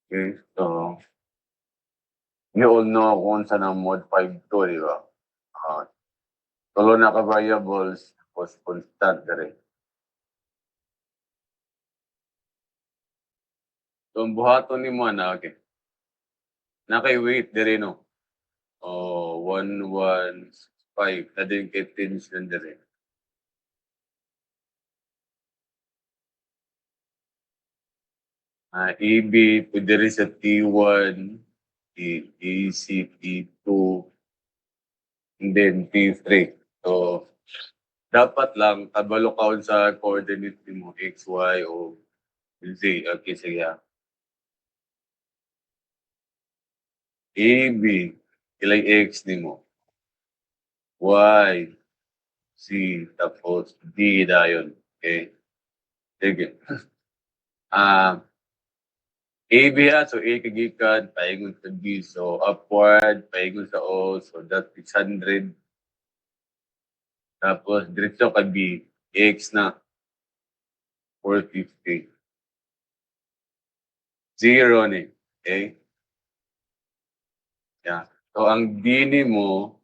Okay, so we all know kung saan ang mode 5 to, di ba? Tulo na ka variables, tapos constant na rin. So, ang buhaton ni mo na, okay. Nakay-weight dire, no? 115. Na din kay tens na dire. EB, pwede rin sa T1, AC, T2, and then T3. So, dapat lang, kabalo ka sa coordinate mo, X, Y, o Z. Okay, sige. AB, ilang X ni mo? Y, Z, tapos D dayon. Okay? Sige. AB so A kagikan, paingon sa B. So upward, paingon sa O. So that's 600. Tapos diretso ka B, X na 450. Zero ni. Okay? Yeah. So ang D ni mo,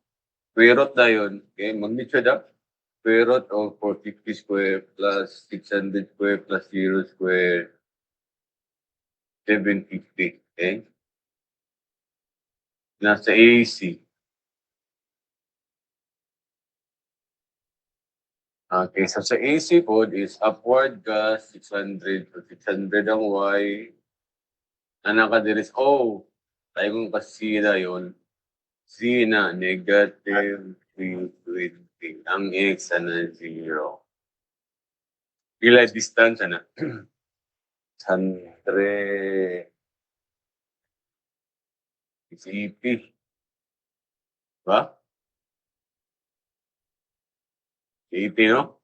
square root na yun. Okay? Magnitude up. Square root of 450 square plus 600 square plus 0 square, 750. Okay? Nasa AC. Okay, so sa AC code is upward ka 600. So 600 ang Y. Ano ka din is O. Tayo kung kasi na yun. C na negative 320. Ang X na 0. Pila distance na? 100. It's EP. Ba? 80, no?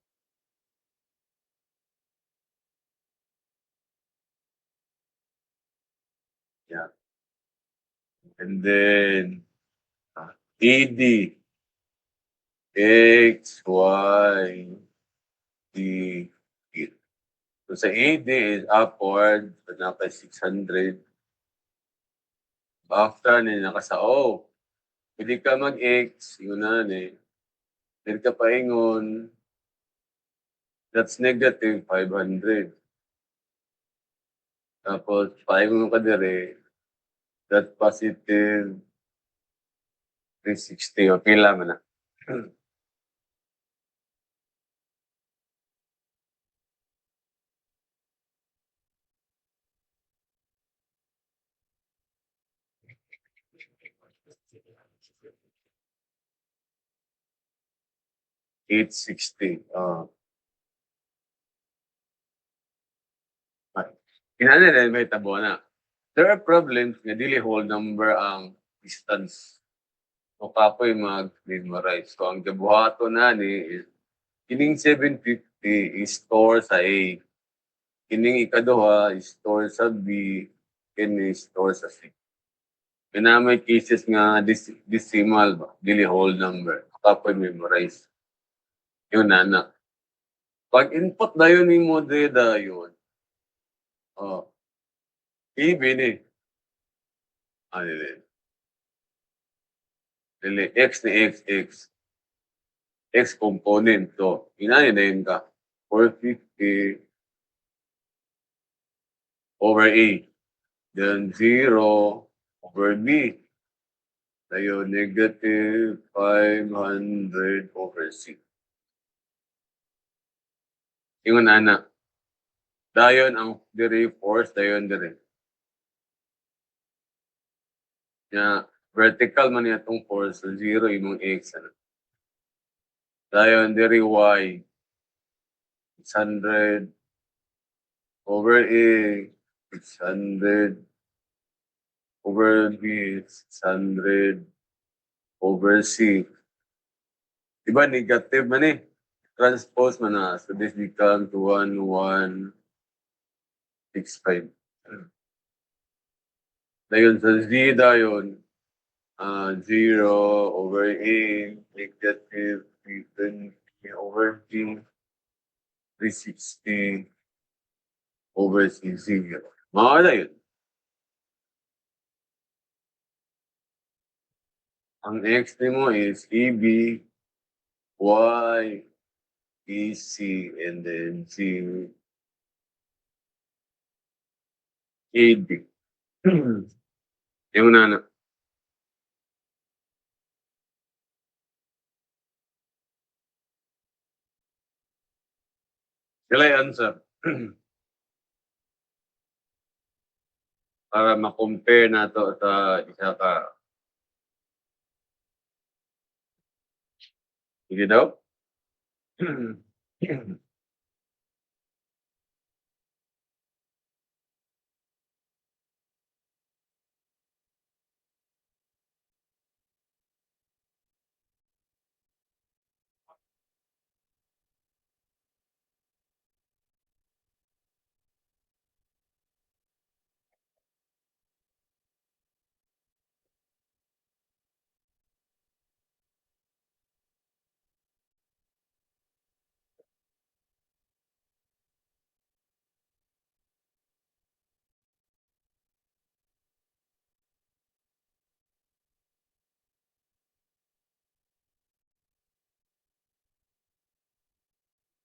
Yeah. And then, ED, X, Y, D, E. So sa ED is upward, so naka 600. After na nakasao, pwede ka mag-X, yun na eh. Pwede ka paingon, that's negative 500. Tapos, paingon ka dire, that's positive 360. O, pila mo na. $860. Kinala na may tabo na. There are problems nga dili whole number ang distance. So kapoy mag-memorize. So ang gabuhato na ni is kining 750 is store sa A. Kining ikaduha is store sa B. Kini store sa C. Kaya may cases nga decimal ba? Dili whole number. Kapoy memorize. Yun na. Pag input na yun ni mo yun. Oh. Ibig ni. Dili. Dili. X ni X. X component. So, inanin ka. 450 over A. Then 0 over B. Tayo negative 500 over C. Ingon ana. Dayon ang dire force, dayon dire. Ya, vertical man itong force, so 0 imong X. Dayon dire Y. 600 over A. 600 over B. 600 over C. Diba negative man eh. Transpose man na. So this becomes 1165. Dayon sa Z dayon, 0 over A, negative 320 over B, 360 over C, 0. Mga na yun. Ang X nimo is EB, Y, EC, and then Z, AD. Yung na. Sila yung answer. Para ma-compare na to sa isa ka. Sige daw?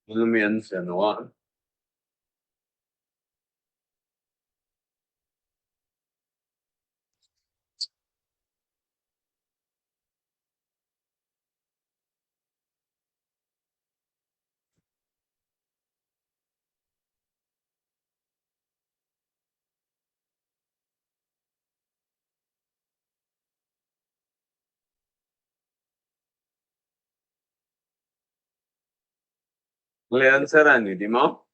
Ano may answer, no? May answeran, di mo?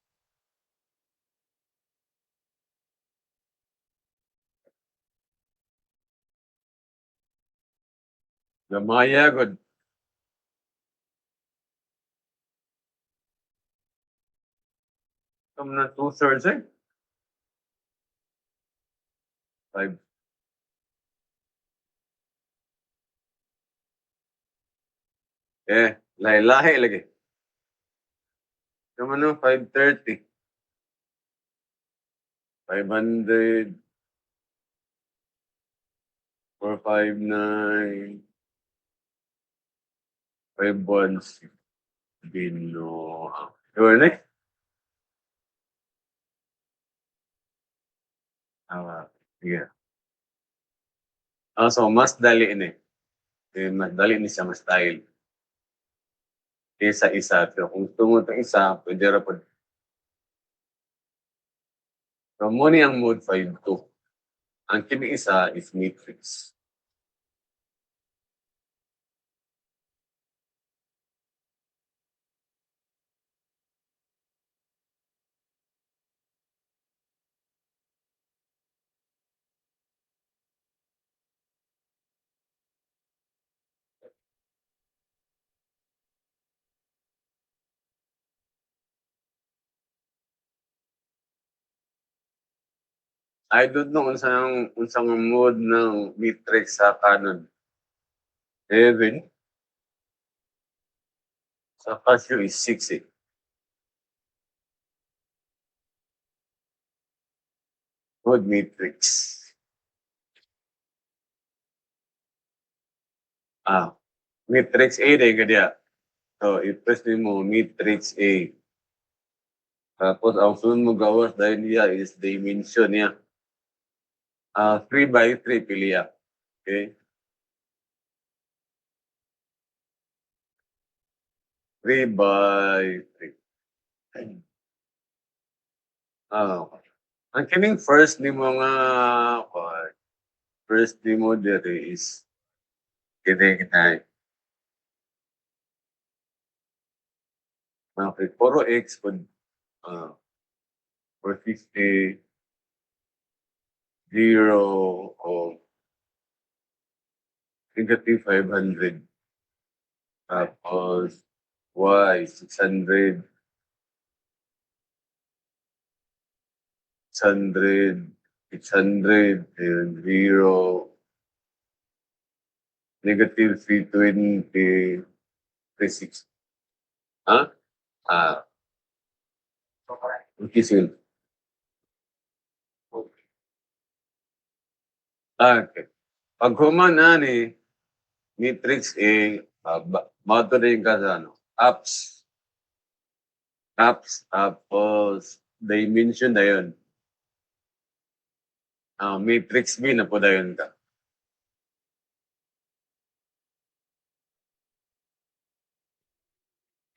Gamaya, good. Come na 2/3 eh. 5. Lahi-lahi lagi. Come no, 530. 500. 459. 516. Bino. Your next? Sige. So mas dali ini. Mas dali ni siya mas style. Kaysa isa. Pero kung tungo itong isa, pwede ra po. So, muna ang mode 5-2. Ang kini isa is matrix. I don't know unsang mode ng matrix sa Canon. 7. Sa Casio is 6 eh. Mode matrix. Matrix A din ka diya. So, i-press mo matrix A. Tapos, ang sunod mo gawas dahil niya is dimension niya. 3x3 piliya. Okay? 3x3. Ang kining first ni mga first ni mo dere is kining na okay, puro X pud 450 0 o negative 500 tapos Y 600 600 600 and 0 negative 320 360. Ha? Okay, sige. Okay. Pag human ani, matrix A, bato na yung ka sa ano, apps. Apps, tapos dimension na yun. Matrix B na po na yun ka.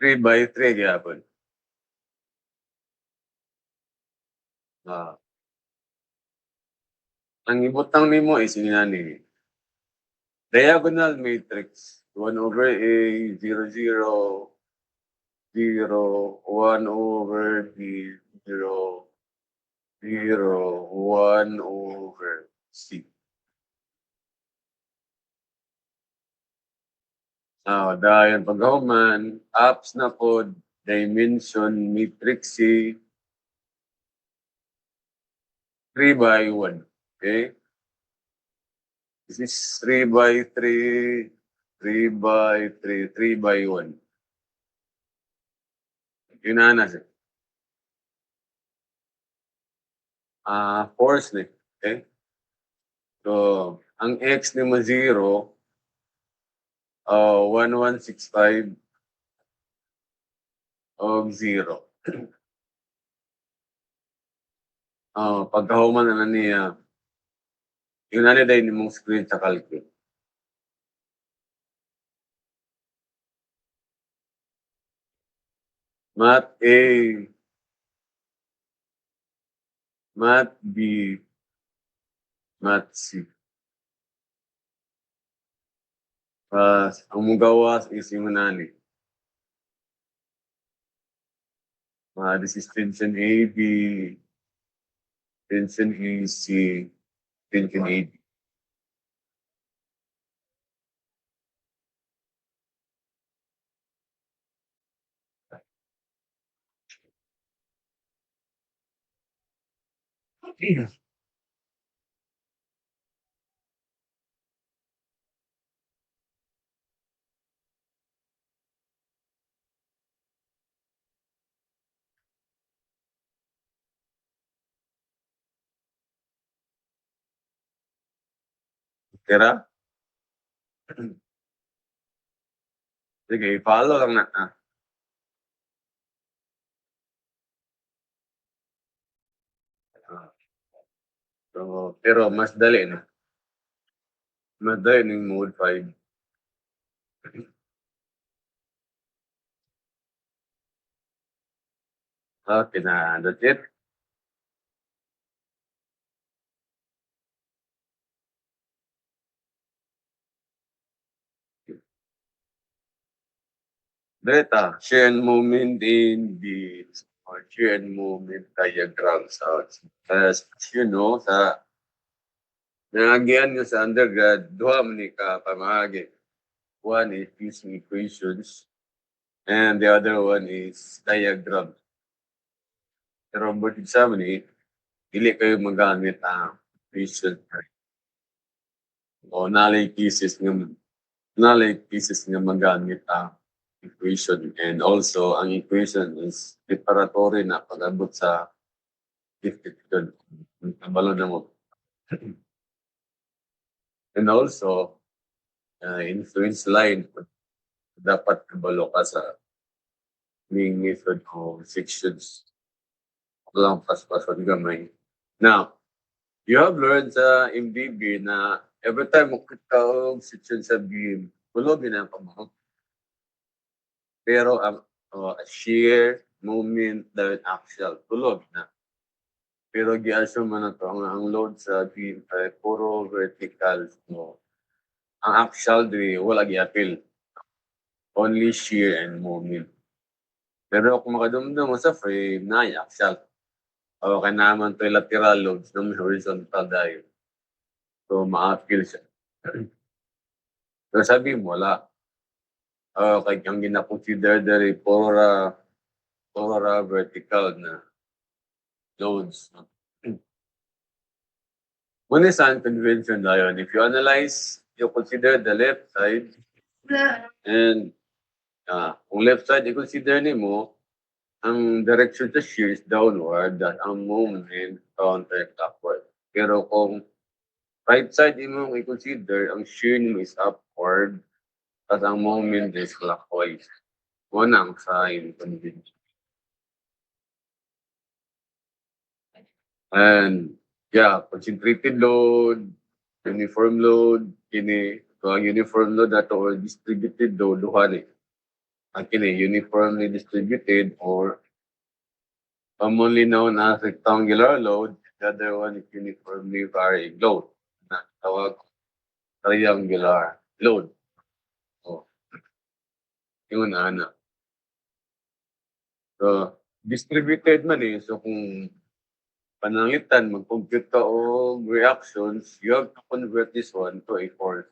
3 by 3 gyapon. Ah, ang ibutang nimo is inani diagonal matrix 1/A 0, 0, 0, 1/B 0, 0, 1/C. Dayon paghuman apps na pod dimension matrix C 3 by 1. Okay? This is 3 by 3, 3 by 3, 3 by 1. Yun na siya. Force ni. Okay? So, ang x ni mo 0, 1165 og 0. Pagkahuman na niya, yun na day nimong screen sa calculate. Math A, Math B, Math C. Ang mugawas is yung nani. This is tension AB, tension AC, tension AB. Kira? Sige, follow lang na. So, pero mas dali na. Mas dali ng mode 5. Okay na, that's it. Data, shear and moment in the shear and moment diagram. So, as you know, sa nangagian nyo sa undergrad, duha man ni ka pamahagi. One is using equations, and the other one is diagram. Pero board exam ni, dili kayo magamit ang equation. O nalay pieces nga magamit ang equation. And also, ang equation is preparatory na pag-abot sa difficult. Kabalo na mo. And also, influence line, dapat kabalo ka sa main method o sections. Lang paspason gamay. Now, you have learned sa MDB na every time mo kita og section sa beam, kulogin ang pamahok. Pero ang shear, moment, dahil axial, tulog na. Pero gi-assume man na to, ang load sa beam ay puro vertical. So, ang axial di wala gi-appeal. Only shear and moment. Pero kung makadumdum mo sa frame, na axial. O kaya naman to lateral loads na may horizontal dahil. So, ma-appeal siya. Pero sabi mo, wala. Kaya ang gina-consider dari puro vertical na loads. One is convention na yun. If you analyze, you consider the left side and kung left side, i-consider ni mo, ang direction sa shear is downward at ang moment counterclockward. Pero kung right side mo i-consider, ang shear mo is upward At ang moment is clockwise. Una ang sign convention. And yeah, concentrated load, uniform load, kini so ang uniform load nato or distributed load duha ni. Ang kini uniformly distributed or commonly known as rectangular load, the other one is uniformly varying load. Na tawag triangular load. Oh, yun ana. So distributed man so kung pananglitan mag-compute ka og reactions, you have to convert this one to a force.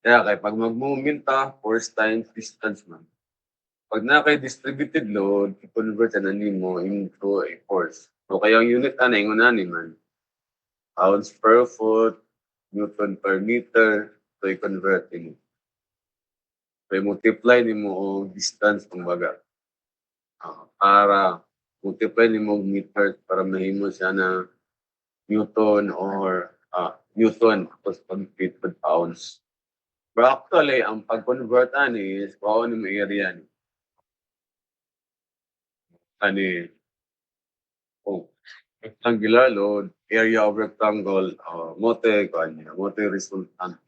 Kaya kay pag mag-movement ta, force times distance man. Pag na kay distributed load, i-convert na nimo into a force. So kaya ang unit ana ingon ani man, pounds per foot, newton per meter, so i-convert nimo. So i-multiply nimo og distance kumbaga. Para multiply nimo og meters para mahimo siya na newton or newton tapos pag feet per pounds. Pero actually, ang pag-convert ani is kung ano mo area ni. Ani, kung rectangular load, area of rectangle, mote resultant.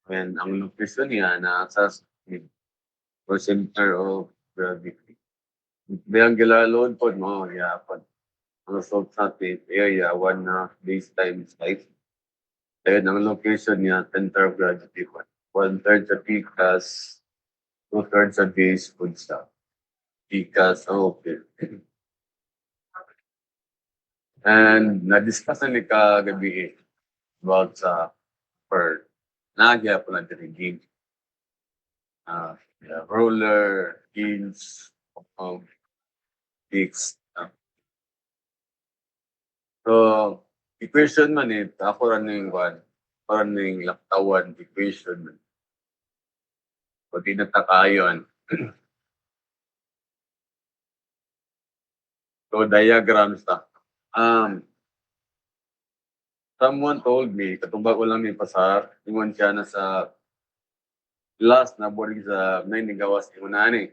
And ang location niya na sa or center of gravity. Triangular load po mo, yeah, pag ang result natin, area, 1/2 base times height. Ayun, ang location niya, center of gravity po. 1/3 sa PCAS, 2/3 sa base food sa PCAS, okay. And na-discuss na ni kagabi about sa per nagya po na diriging roller, hinge, fixed. So, equation man ako rin yung laktawan equation man. So, di natakayon. So, diagrams ta. Someone told me, katubag ko lang ni Pasar, ingon siya na sa last na boarding sa may gawas ni Unani.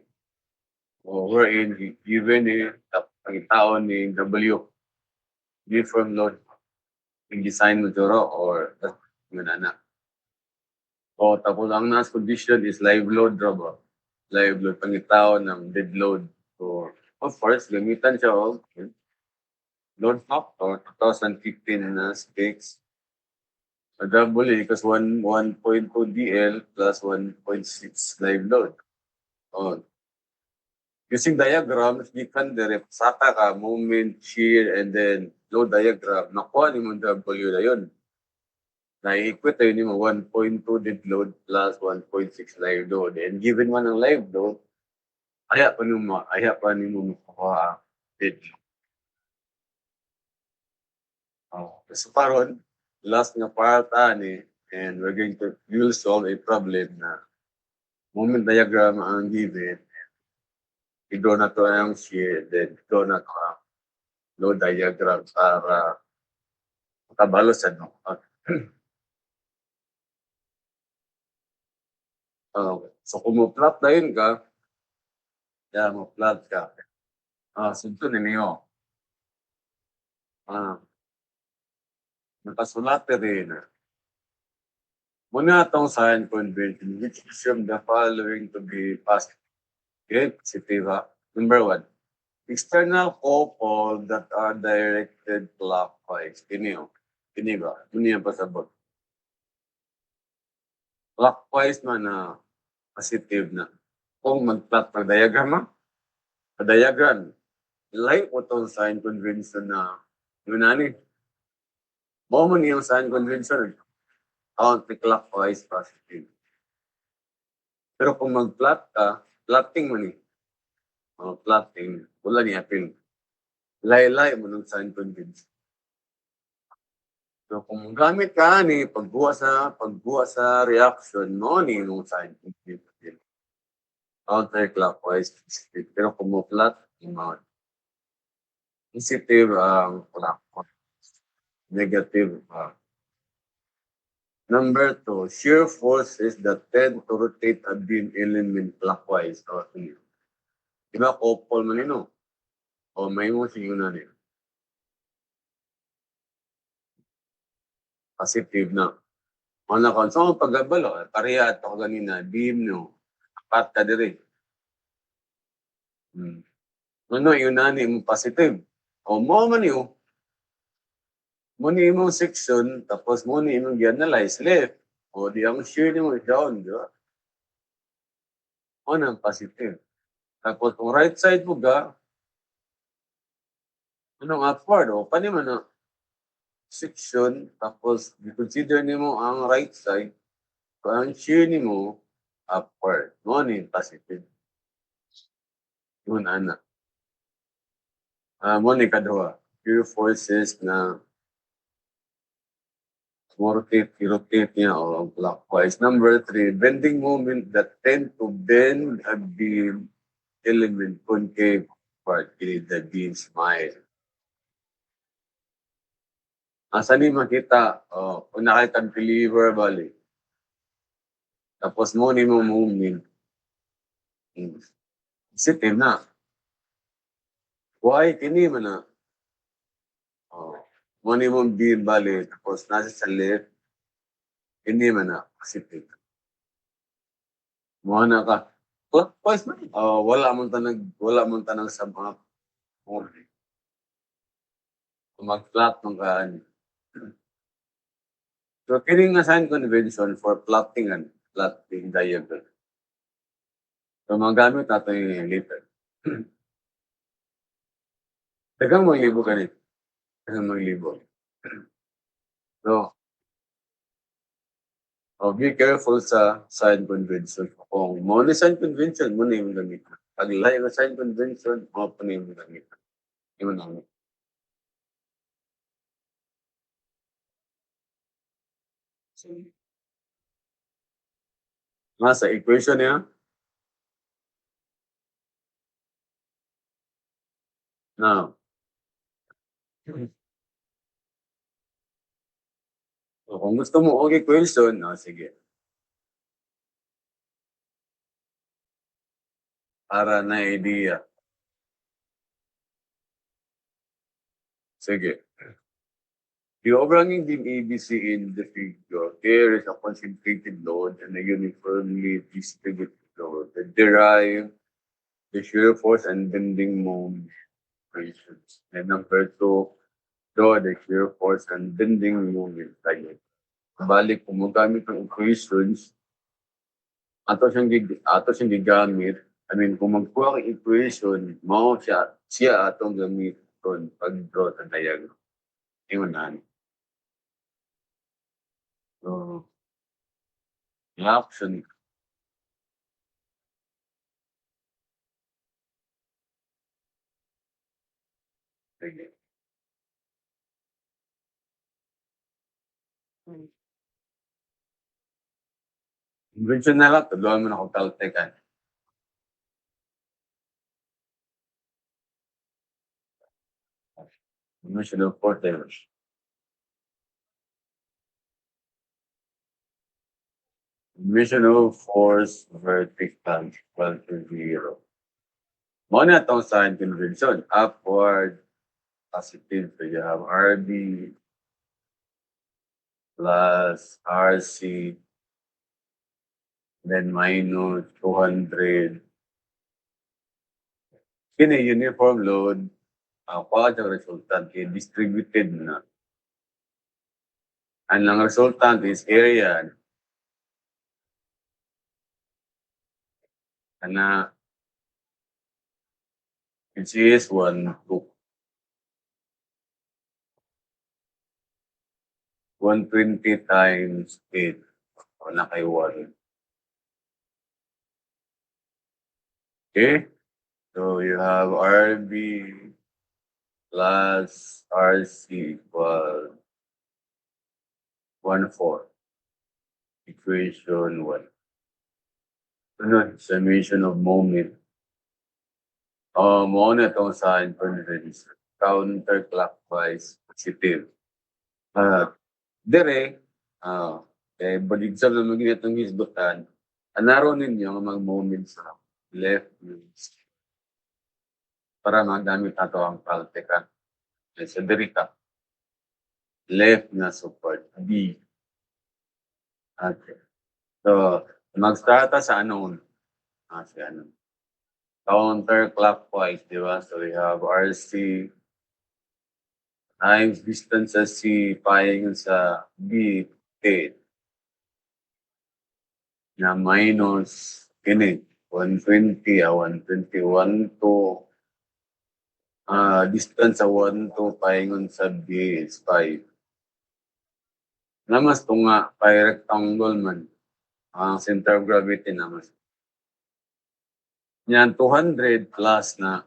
O wherein given ang taon ni W, uniform load, yung design mo duro or yun na. So tapos ang last condition is live load rabo. Live load pangitaon ng dead load. So of course, gamitan siya og load factor 2015 na specs. Double because 1.2 DL plus 1.6 live load. Oh. Using diagrams, you can direct saka ka, moment, shear, and then load diagram. Nakuha ni mo W na yun. Na-equate tayo ni mo 1.2 dead load plus 1.6 live load. And given man ang live load, aya pa ni mo makuha dead load. Oh. So paron, last nga part ani, and we'll solve a problem na moment diagram ang given. I-draw na to ang shear, then i-draw na to ang load diagram para makabalo sa no. So kung mo-plot na yun ka, mo-plot ka. Sunto ninyo. Nakasulat rin. Muna itong sign convention, which assume the following to be positive. Okay, positive. Number 1, external couple that are directed clockwise. Kini ba? Muna yung pasabot. Clockwise man na positive na. Kung mag-plot ng diagram, diagram, like mo itong sign convention na yun nani. Mo yung sign convention, counterclockwise positive. Pero kung mag-plot ka, plotting mo ni. Plotting, wala ni apil. Lay-lay mo ng sign convention. So kung gamit ka ni pagbuha sa reaction mo ni yung sign convention. Counterclockwise positive. Pero kung mo plot, positive ang clockwise. Negative Number two, shear force is that tend to rotate a beam element clockwise. O, sige. Diba, couple man yun, no? O, may mo sige na rin. Positive na. O, nakon. So, ang paggabalo, pareha ito ganina, beam, no? Apat ka dire. Ano, yun na ni mo positive. O, mo man yun. Mo ni imong section, tapos mo ni imong i-analyze left. O, di ang shear ni mo down, di ba? O, nang positive. Tapos, kung right side mo ga, anong upward? O, pa naman na section, tapos i-consider nimo ang right side, kung ang shear nimo upward. Mo ni positive. Yun, ana. Mo ni kaduha. Shear forces na rotate niya o clockwise. Number three, bending moment that tend to bend a beam element concave part the beam smile. Asa ni makita, kung nakita ang deliver bali. Tapos mo ni mo movement. Positive na. Why? Kini man na. Mo ni mo beam bali. Tapos nasa sa left. Kini man na. Positive. Mo na ka. Clockwise man. Wala mong tanang sa mga mag-plot ng kaan. So, kining sign convention for plotting diagram. So, magamit natin yung later. Tagang mga libo ka rin. Tagang mga libo. So, be careful sa sign convention. Kung mo na sign convention, mo na yung gamit. Pag layo na sign convention, mo pa na yung gamit. Yun ang nasa equation niya. Now, so kung gusto mo og equation, sige. Para na idea. Sige. The overhanging beam ABC in the figure, there is a concentrated load and a uniformly distributed load that derive the shear force and bending moment equations. And number two, draw the shear force and bending moment diagram. Balik, kung magamit ng equations, ato siyang gigamit. I mean, kung magkuha ng equation, siya atong gamit pag-draw sa diagram. Yun na. So, reaction. Sige. Convention na lang, tuluan mo na akong Caltecan. Convention of Porters. Convention of force vertical equal to 0. Muna itong sign convention. Upward, positive. So you have RB plus RC, then minus 200. Kini uniform load, ang resultant distributed na. And ang resultant is area. Na which is 1, 2. 120 times 8. Wala kay 1. Okay? So you have RB plus RC equal 1,4. Equation 1. Sunod, summation of moment. Mo na itong sign convention. Counterclockwise positive. Dire, Kaya balig sa namagin itong hisgutan, anaro ninyo nga mag-moment sa left para magamit nato ang paltekan. Sa derita, left na support, B. Okay. So, mag-start sa unknown. Si ano. Counterclockwise, di ba? So, we have RC times distance sa C, pahingon sa B, 10. Na minus, kini, 120, 121 to distance sa 1 to pahingon sa B is 5. Namas to nga, pi rectangle man. Ang center of gravity namas. Yan, 200 plus na,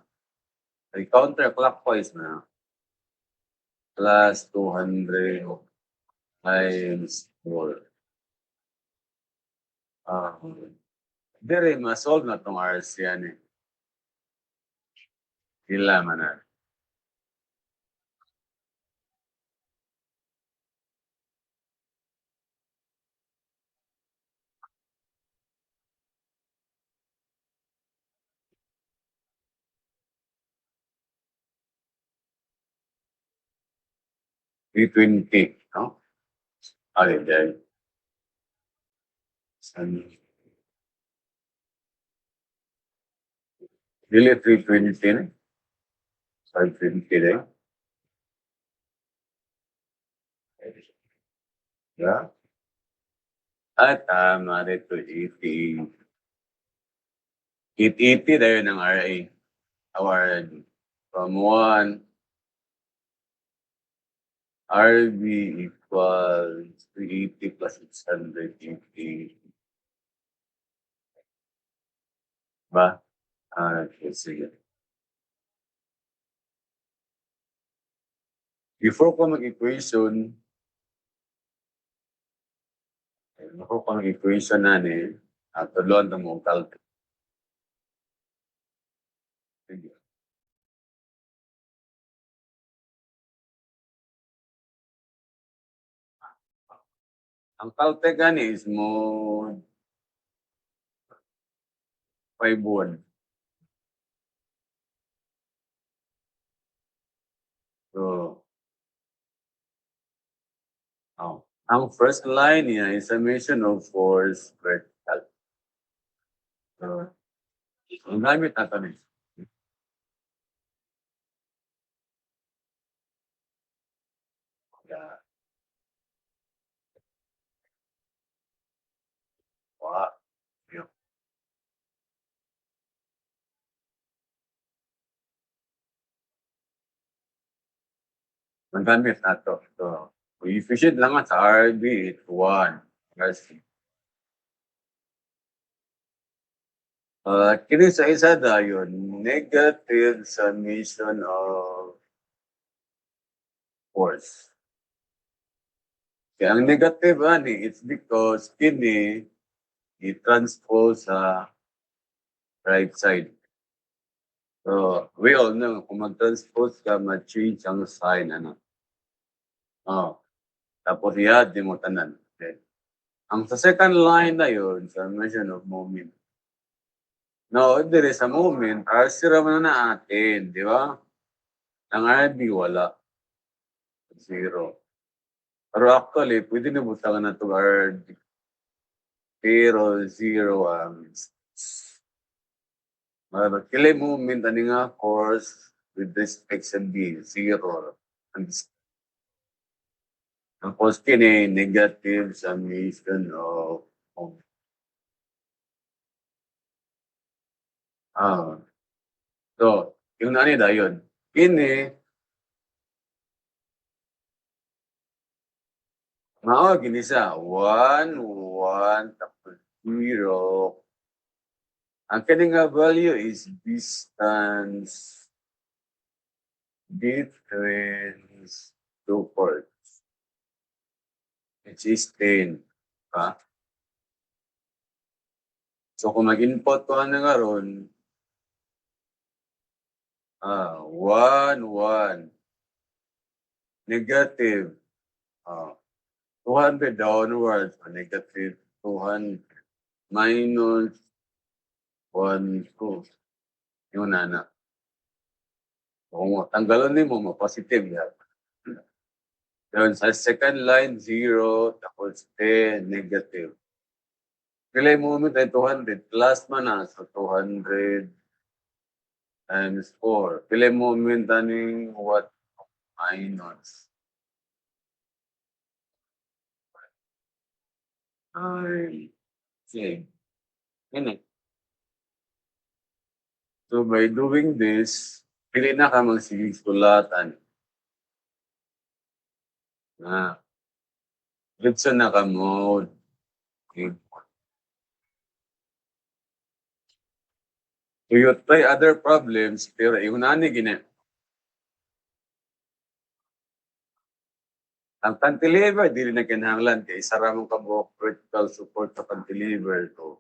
ay counterclockwise na, plus 200 times 4. Dire, ma-solve na tong RC yan eh. Ila man na. $320, no? Okay, dahil. Dili 320 na. 520 na. Yeah. At tama dito, 80. 880 na yun ang RA. Our from 1, RB equals 380 plus 680. Ba? Okay, sige. Before ko mag-equation na ni, tulon na mong calculate. Sige. Ang Caltech gani is mo 5-1. So, ang first line niya is summation of force vertical. So, ang gamit natin is yun. Ang gamit nato. So, efficient lang sa RB, it's 1. Kini sa isa dayon, negative summation of force. Kaya ang negative ani, it's because kini i-transpose sa right side. So, we all know, kung mag-transpose ka, ma-change ang sign, ano. Tapos i-add mo tanan. Okay. Ang sa second line na yun, summation of moment. No, dire sa moment, sira mo na atin, di ba? Ang RB, wala. 0. Pero actually, pwede na butangan na ito RB. Pero 0 ang kilay moment ani nga course with respect sa B, 0. Ang course kini negative summation of so, yung nani dayon. Kini mao gini sa 1, 1 tapos 0. Ang kini nga value is distance between two points, which is 10. Ha? So kung mag-input ko na nga ron, 1, 1. Negative. 200 downwards, so negative 200 minus 1, 2. Yun na. Kung tanggalon mo, positive yan. Yun, sa second line, 0, tapos 10, negative. Pilay moment ay 200, plus man na, so 200 times 4. Pilay moment aning what? Minus. Ay, sige. Yun eh. So by doing this, pili na ka magsigig sulatan. Na, dito na ka mode. Okay. So you try other problems, pero iunani gina. Ang cantilever, dili na kinahanglan kay isa ra mong kabuok vertical support sa cantilever to.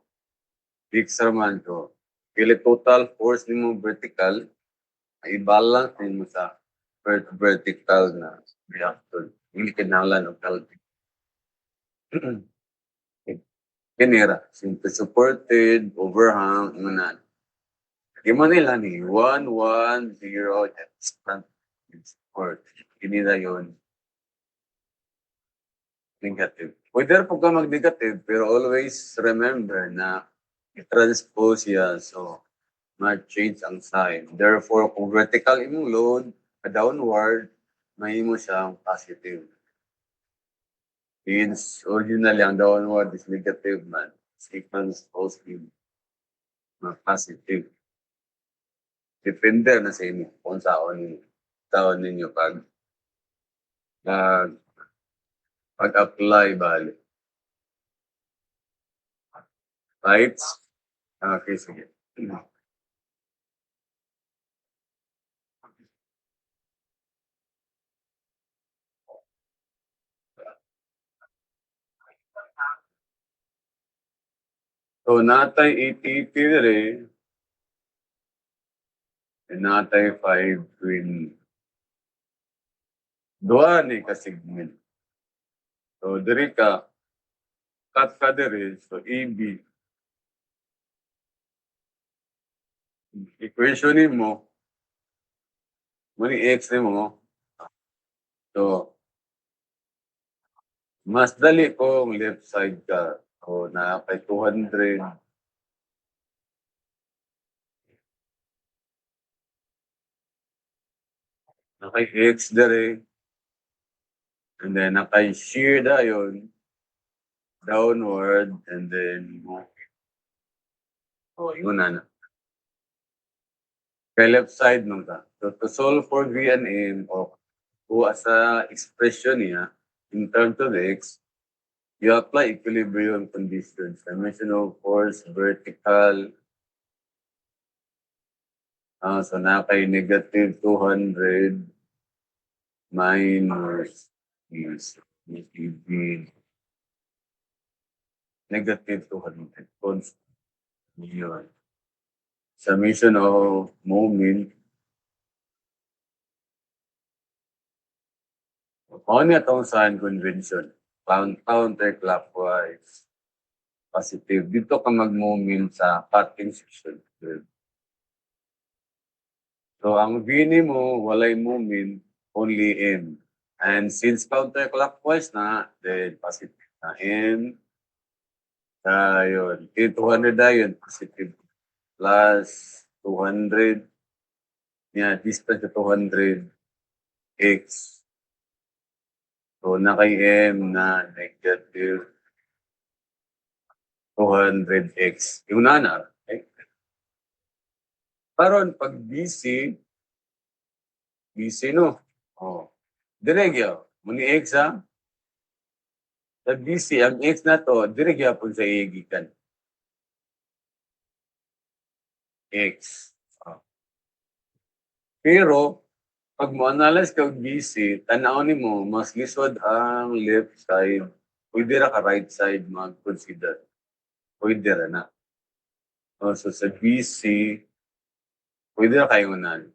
Fix raman to. Pili total force nimo vertical, i-balance nimo sa vertical na reactor. Hindi kinahanglan og calculate. Kinira, simple supported, overhang, imunan. Yung nila ni 1, 1, 0, constant support. Kinira yun. Negative. Pwede po ka mag-negative, pero always remember na i-transpose yan. So, ma-change ang sign. Therefore, kung vertical imong load, downward, may mo siyang positive. Means, originally, ang downward is negative man. Sequence positive. Positive. Depende na sa inyo kung saan ninyo pag-apply bali. Right? Okay, sige. So, natay 80 dire, natay 5 twin. Dua ni ka-segment. So, diri ka, cut ka diri, so AB. Equation mo, muni X mo. So, mas dali ko left side ka. So, na kay 200. Nakay X dere. And then nakay shear dayon. Downward. And then yun na. Kay left side nung ka. So to solve for V and M, o as a expression niya, in terms of X, you apply equilibrium conditions. Dimension of force, vertical. So nakay negative 200 minus is negative 200 constant. Yun. Summation of moment. Ano itong sign convention? Counterclockwise. Positive. Dito ka mag-moment sa cutting section. So, ang V mo, walay moment, only M. And since counterclockwise na, then positive na M. Ayun. 200 na yun, positive. Plus 200. Yeah, distance to 200. X. So, na kay M na negative 200x. Yung nana. Okay? Karon pag BC no. Oh. Diregyo. Muni x ha. Sa BC, ang x na to, diregyo po sa iigikan. X. Oh. Pero, pag mo analyze ka BC, tanaw ni mo, mas lisod ang left side. Pwede ra ka right side mag-consider. Pwede ra na. So sa BC, pwede ra kayo unan.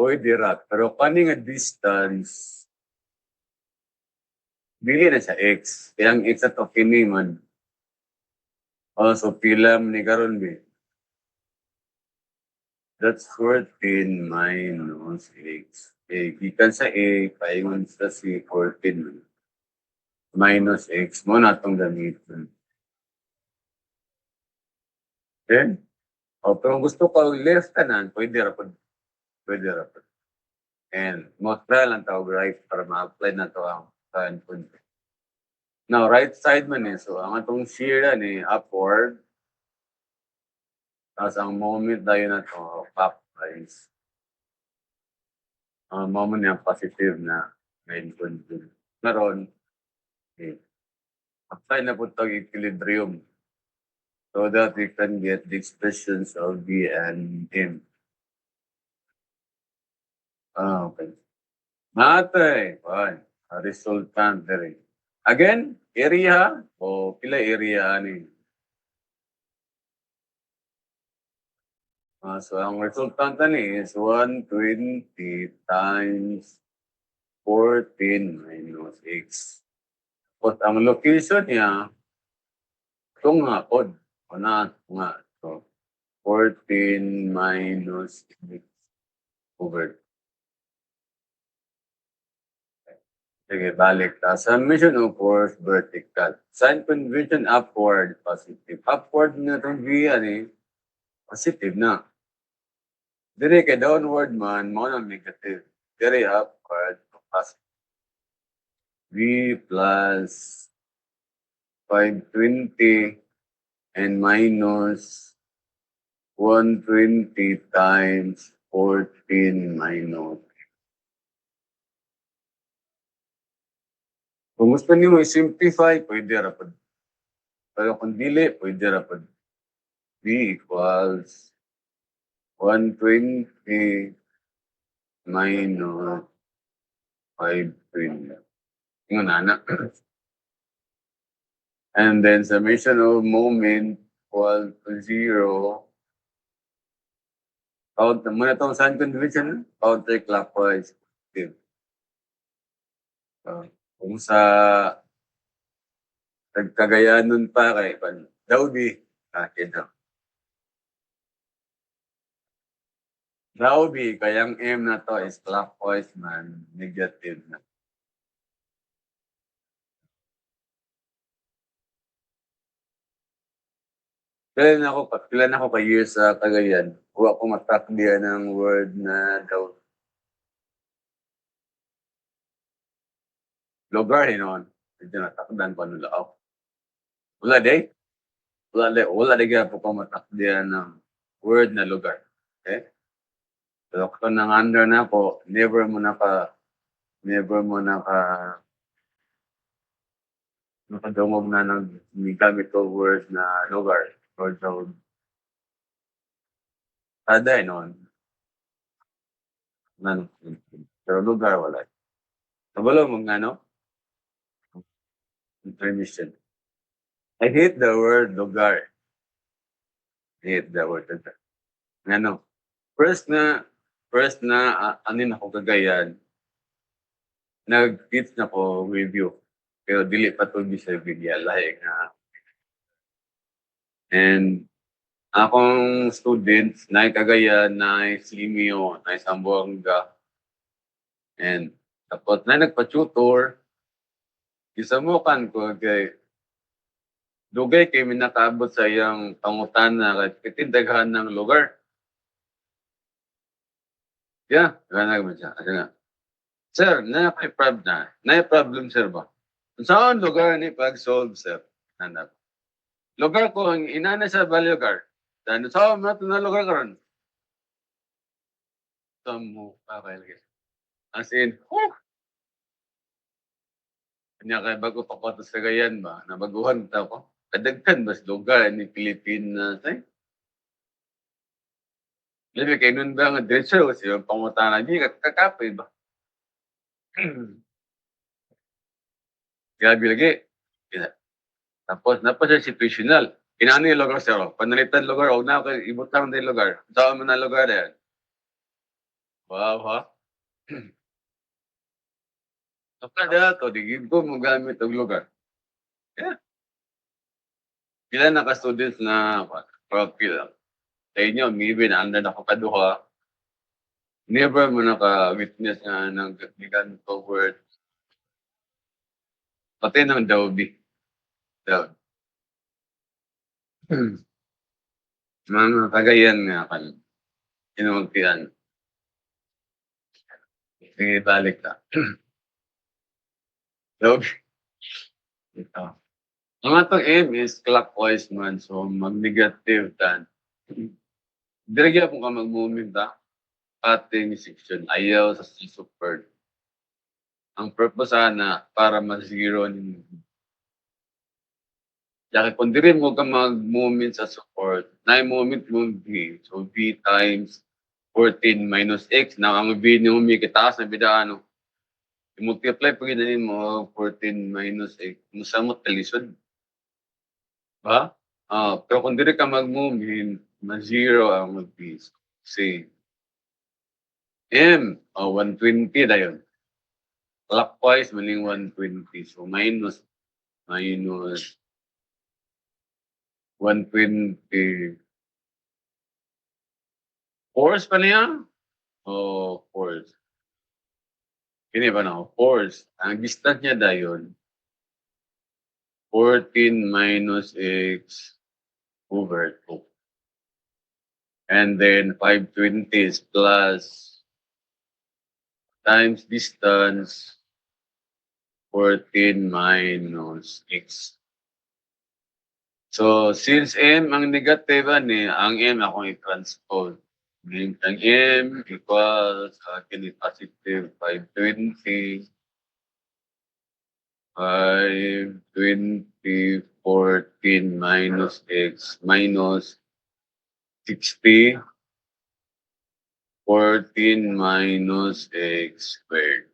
pwede ra. Pero kani nga distance, dili na sa x. Kaya ang x ato kini man. Oh, so pila man ni karon bi. That's 14 minus x. Eh, gikan sa a, paingon sa c, 14 minus x mo na itong gamitin. Okay? O, pero kung gusto ko left kanan, pwede ra po. Pwede ra po. And most try lang tawag right para ma-apply na to ang saan po. Now, right side man eh. So, ang atong shear ni upward. Tapos ang moment tayo na to, clockwise. Ang moment niya positive na main control. Meron, okay. Apply na po itong equilibrium so that we can get the expressions of V and M. Okay. Matay. Fine. Resultant rin. Again, area o pila area ani. So ang resultant ni is 120 times 14 minus x. Tapos ang location niya, ito nga pod. O na, nga. So, 14 minus x over. Sige, balik. Summation of force vertical. Sign convention upward, positive. Upward na itong V, ani, positive na. Dire kay downward man, mo na negative. Dire upward, positive. V plus 520 and minus 120 times 14 minus. Kung gusto niyo i-simplify, pwede rapod. Pero kung dili, pwede rapod. V equals 120 minus 520. Yung anak. And then summation of moment equal to 0. Count muna itong sign convention, counterclockwise. Kung sa Cagayanon pa kay Daudi, akin na. Daudi, kayang M na to is clockwise man, negative na. Kailan ako kay years sa Cagayan, huwag ko matakdihan ng word na daw. Lugar, noon. Medyo natakdan pa nila ako. Wala day. Wala day kaya po ko matakdihan ng word na lugar. Okay? So, kung nang under na ako, never mo nakadungog na ng gamit ko word na lugar. Or so, taday noon. Pero lugar, wala. Nabalo mong ano? Intermission. I hate the word lugar. I hate the word lugar. Ano? First na, anin ako Cagayan, nag-teach na ko review. Pero dili pa to sa video, lahi nga. And akong students, na Cagayan, na Simio, na Zamboanga. And tapos na nagpa-tutor, isamukan ko kay dugay kay minakaabot sa iyang pangutana kay tindaghan ng lugar. Yeah, gana mo siya. Kasi nga, sir, na-problem sir ba? Saan lugar ni pag-solve sir? Hanap. Lugar ko, ang inana sa lugar. Dan saan mo na lugar karon? Mo lagi. As in, kanya kay bago pa ko sa Cagayan ba, nabaguhan ta ko. Kadagkan bas lugar ni Pilipinas eh. Labi kay nun ba nga diretso siya pangutana ni kakapoy ba? Grabe lagi. Tapos sa situational. Inaano yung lugar sir? Panalitan lugar o na kay ibutang din lugar. Saan mo na lugar yan? Wow, ha? Kada to di gid ko mogamit og lugar. Yeah. Pila na ka students na profile lang. Sa inyo maybe naandan ako kaduha, never mo naka-witness nga ng giganto worth pati ng Dawbi. Daw. Mga Cagayan nga kan inultian. Sige balik ta. Dawbi. Ito. Ang atong aim is clockwise man so mag-negative tan. Dili gyud ka mag-movement ta ating section ayaw sa support. Ang purpose ana para ma-zero ni dahil kung diri mo ka mag-movement sa support, na moment mo V. So, V times 14 minus X. Na ang V ni Umi, kitaas na bida, ano. I-multiply pag ginanin mo, 14 minus X. Musamot kalisod. Ba? Pero kung diri ka mag-movement, ma-zero ang mag-V. So, say, M, 120 na yun. Clockwise, maling 120. So, minus 120. Force pa niya? Force. Kini ba na? Force. Ang distance niya dayon, 14 minus x over 2. And then 520 is plus times distance 14 minus x. So, since m ang negative ni, ang m akong i-transpose. Ang m equals akin positive 520, 14 minus x minus 60, 14 minus x squared.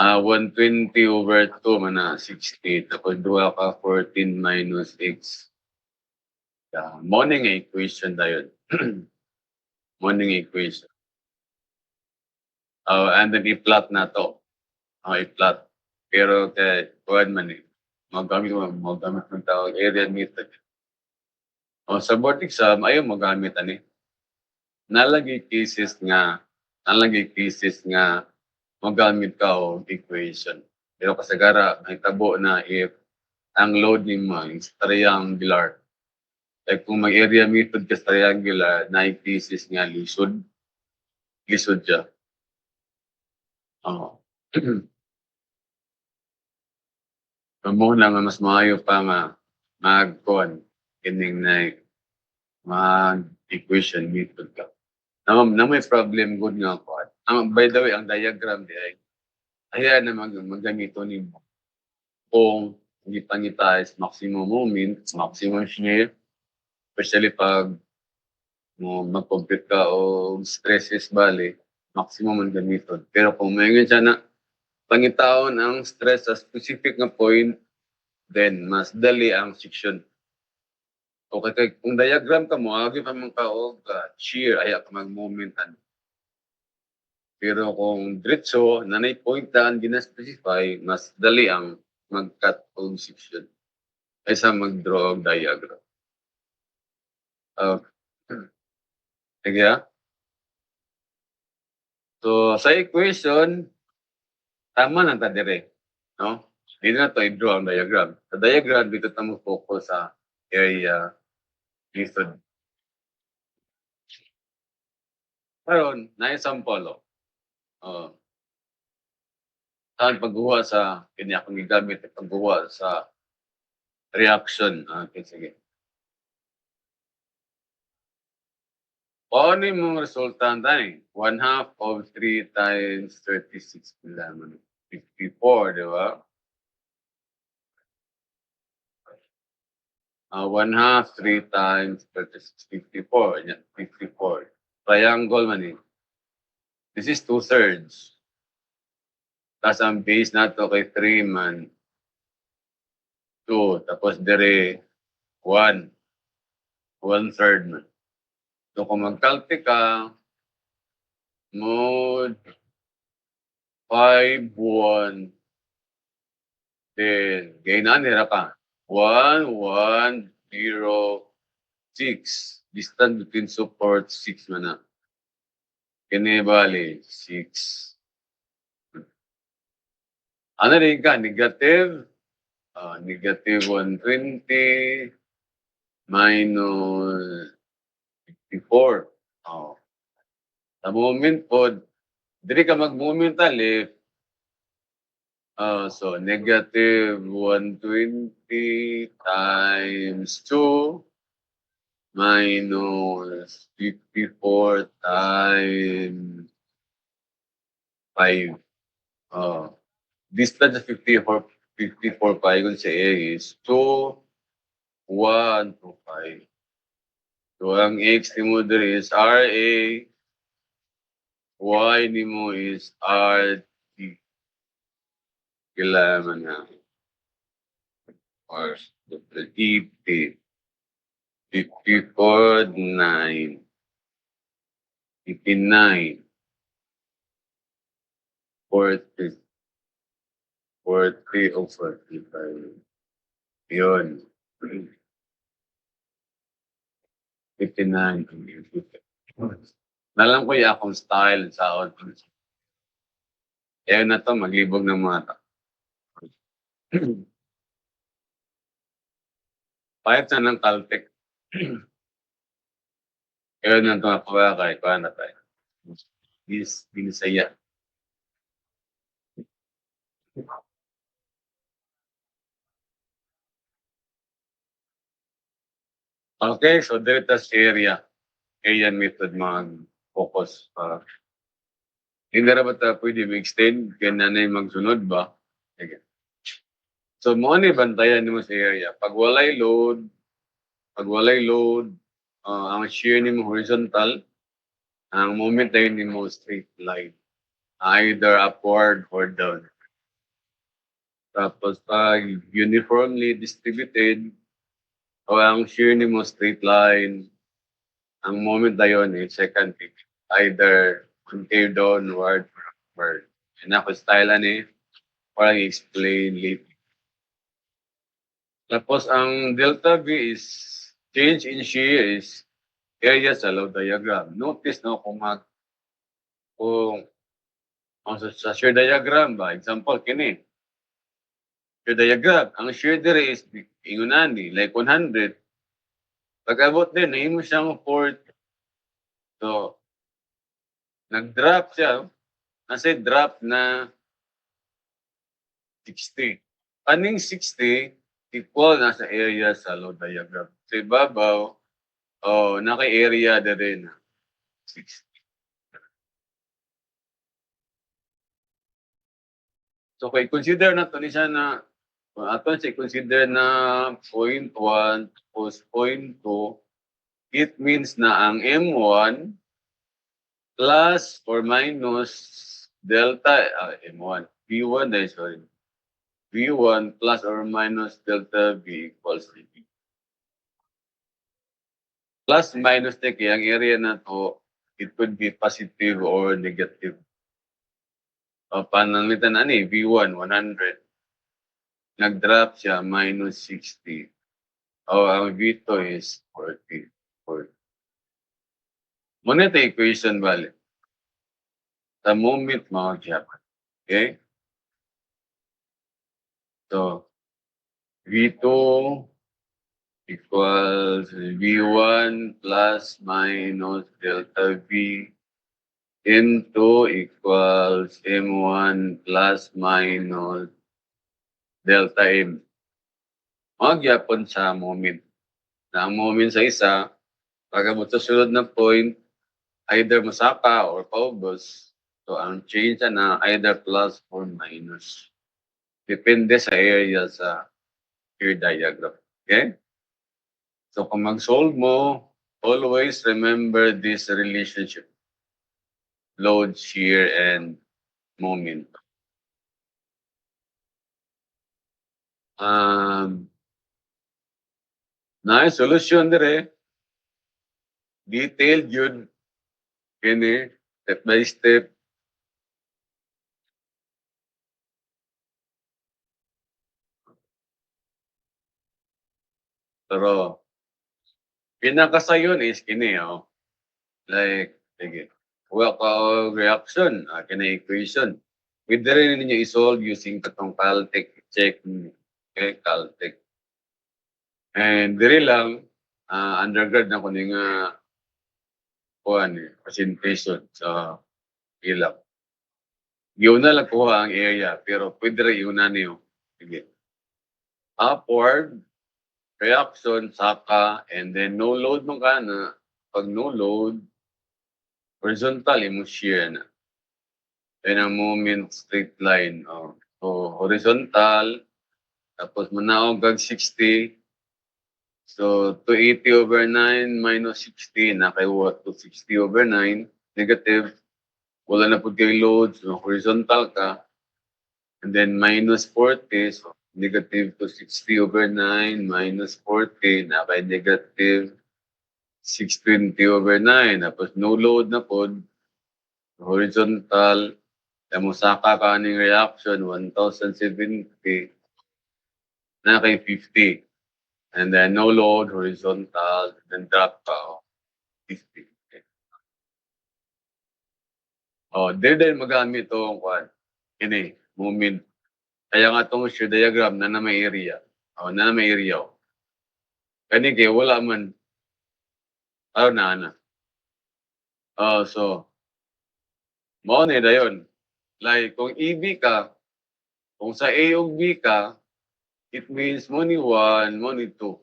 120 over 2 mana 60 tapos 2 ka 14 minus x. Morning equation dayon. Morning equation. And then i-plot na to. I-plot. Pero kay kuwan man magamit ng tawag area method. Sa board exam ayaw magamit ani. Nalagay cases nga magamit ka og equation. Pero kasagara mahitabo na if ang load nimo is triangular. Like kung mag-area method ka triangular, na cases nga lisod siya. Mo na nga mas maayo pa nga mag-con kining na mag-equation method ka. Na may problem good nga ko. By the way, ang diagram di ay ayan na magamito nimo kung ngita is maximum moment, maximum shear, especially pag mo mag-complete ka o stresses bali, maximum ang gamiton. Pero kung may siya na pangitaon ang stress sa specific nga point, then mas dali ang section. Okay, kung diagram ka mo, agi pa man ka og shear, ay ka mag-momentan. Pero kung diretso, nanay point daan gina-specify, mas dali ang mag-cut og section kaysa mag-draw og diagram. Sige ha? So, sa equation, tama na ta dire. No? Dito na to i-draw ang diagram. Sa diagram, dito ta mo focus sa area method. Karon, na sample. Saan pagguha sa kini akong gigamit pagguha sa reaction. Okay, sige. Paano yung resulta tayo? 1/2 of 3 times 36 kilometer. 54, di ba? 1/2, 3 times 36, 54. Yan, 54. Triangle man eh. This is 2/3. Tapos ang base nato kay 3 man. 2. Tapos dire 1. 1/3 man. So kung mag-calculate ka, mode 5, 1, then gain nira ka. 1, 1, 0, 6. Distance between support 6 man na. Kini bali 6. Ano rin ka? Negative? Negative 120 minus 54. Oh. Sa moment po, diri ka mag-moment left. So negative 120 times 2 minus 54 times 5. Distance 54 pi kung sa A is 2, 1, 2, 5. So ang X ni mo diri is RA, Y ni mo is RT. Kailangan na. Or the EP. 54, 9. 59. 40. 40 o 45. Yun. 59. Nalam ko yung akong style sa outfit. Kaya na to, maglibog ng mga tao. Pahit na ng Caltech. Kaya na ito ako kay kuha na tayo. Binisaya. Okay, so dito sa area. Area method mag-focus. Hindi na ba ito pwede mag-extend? Ganyan na yung magsunod ba? Sige. So, mo ni bantayan mo sa area. Pag walay load, ang shear ni mo horizontal, ang moment na yun ni mo straight line. Either upward or down. Tapos pag uniformly distributed, o ang shear ni mo straight line, ang moment na yun is second peak. Either concave downward or upward. And ako style ani, parang explain later. Tapos ang delta V is change in shear is area sa load diagram. Notice no kung sa shear diagram ba, example kini. Shear diagram, ang shear dire is ingunan ni like 100. Pag abot din, nahimo siyang 40. So, nag-drop siya. Nasa drop na 60. Aning 60, equal na sa area sa load diagram. Sa ibabaw, naka-area na rin na 60. So, kay consider na to ni siya na ato siya consider na 0.1 plus 0.2, it means na ang M1 plus or minus delta M1, V1 sorry. V1 plus or minus delta V equals V. Plus minus kaya ang area na to, it could be positive or negative. Pananglitan ani, V1, 100. Nag-drop siya, minus 60. Ang V2 is 40. 40. Muna ito equation bali. Sa moment mga gyapon. Okay? So, V2 equals V1 plus minus delta V. M2 equals M1 plus minus delta M. Magyapon sa moment. Na ang moment sa isa, pagabot sa sunod na point, either masaka or paubos. So, ang change na either plus or minus. Depende sa area sa shear diagram. Okay? So, kung mag-solve mo, always remember this relationship. Load, shear, and moment. Na solution dire. detailed yun kini step by step. Pero pinakasayon is kini like sige. Kuha ka og reaction kini equation. Pwede rin ninyo i-solve using katong Caltech check. Okay, Caltech. And diri lang undergrad na ko ni nga kuan presentation sa ilang. Yun na lang kuha ang area pero pwede rin yun na niyo. Sige. Upward reaction saka and then no load man kana. Pag no load horizontal imong shear na. Then ang moment straight line. So horizontal tapos manaog kag 60. So 280/9 minus 60 na kay what 260/9 negative. Wala na pud kay load so horizontal ka. And then minus 40 so negative 260/9 minus 40 na kay negative 620/9 tapos no load na pod horizontal kamo saka kaning reaction 1070 na kay 50 and then no load horizontal then drop ka 50. Din magamit tong kwan kini moment kaya nga tong shear diagram na may area na may area kani kay wala man na. So mao ni dayon like kung EB ka kung sa A ug B ka it means mo ni 1 mo ni 2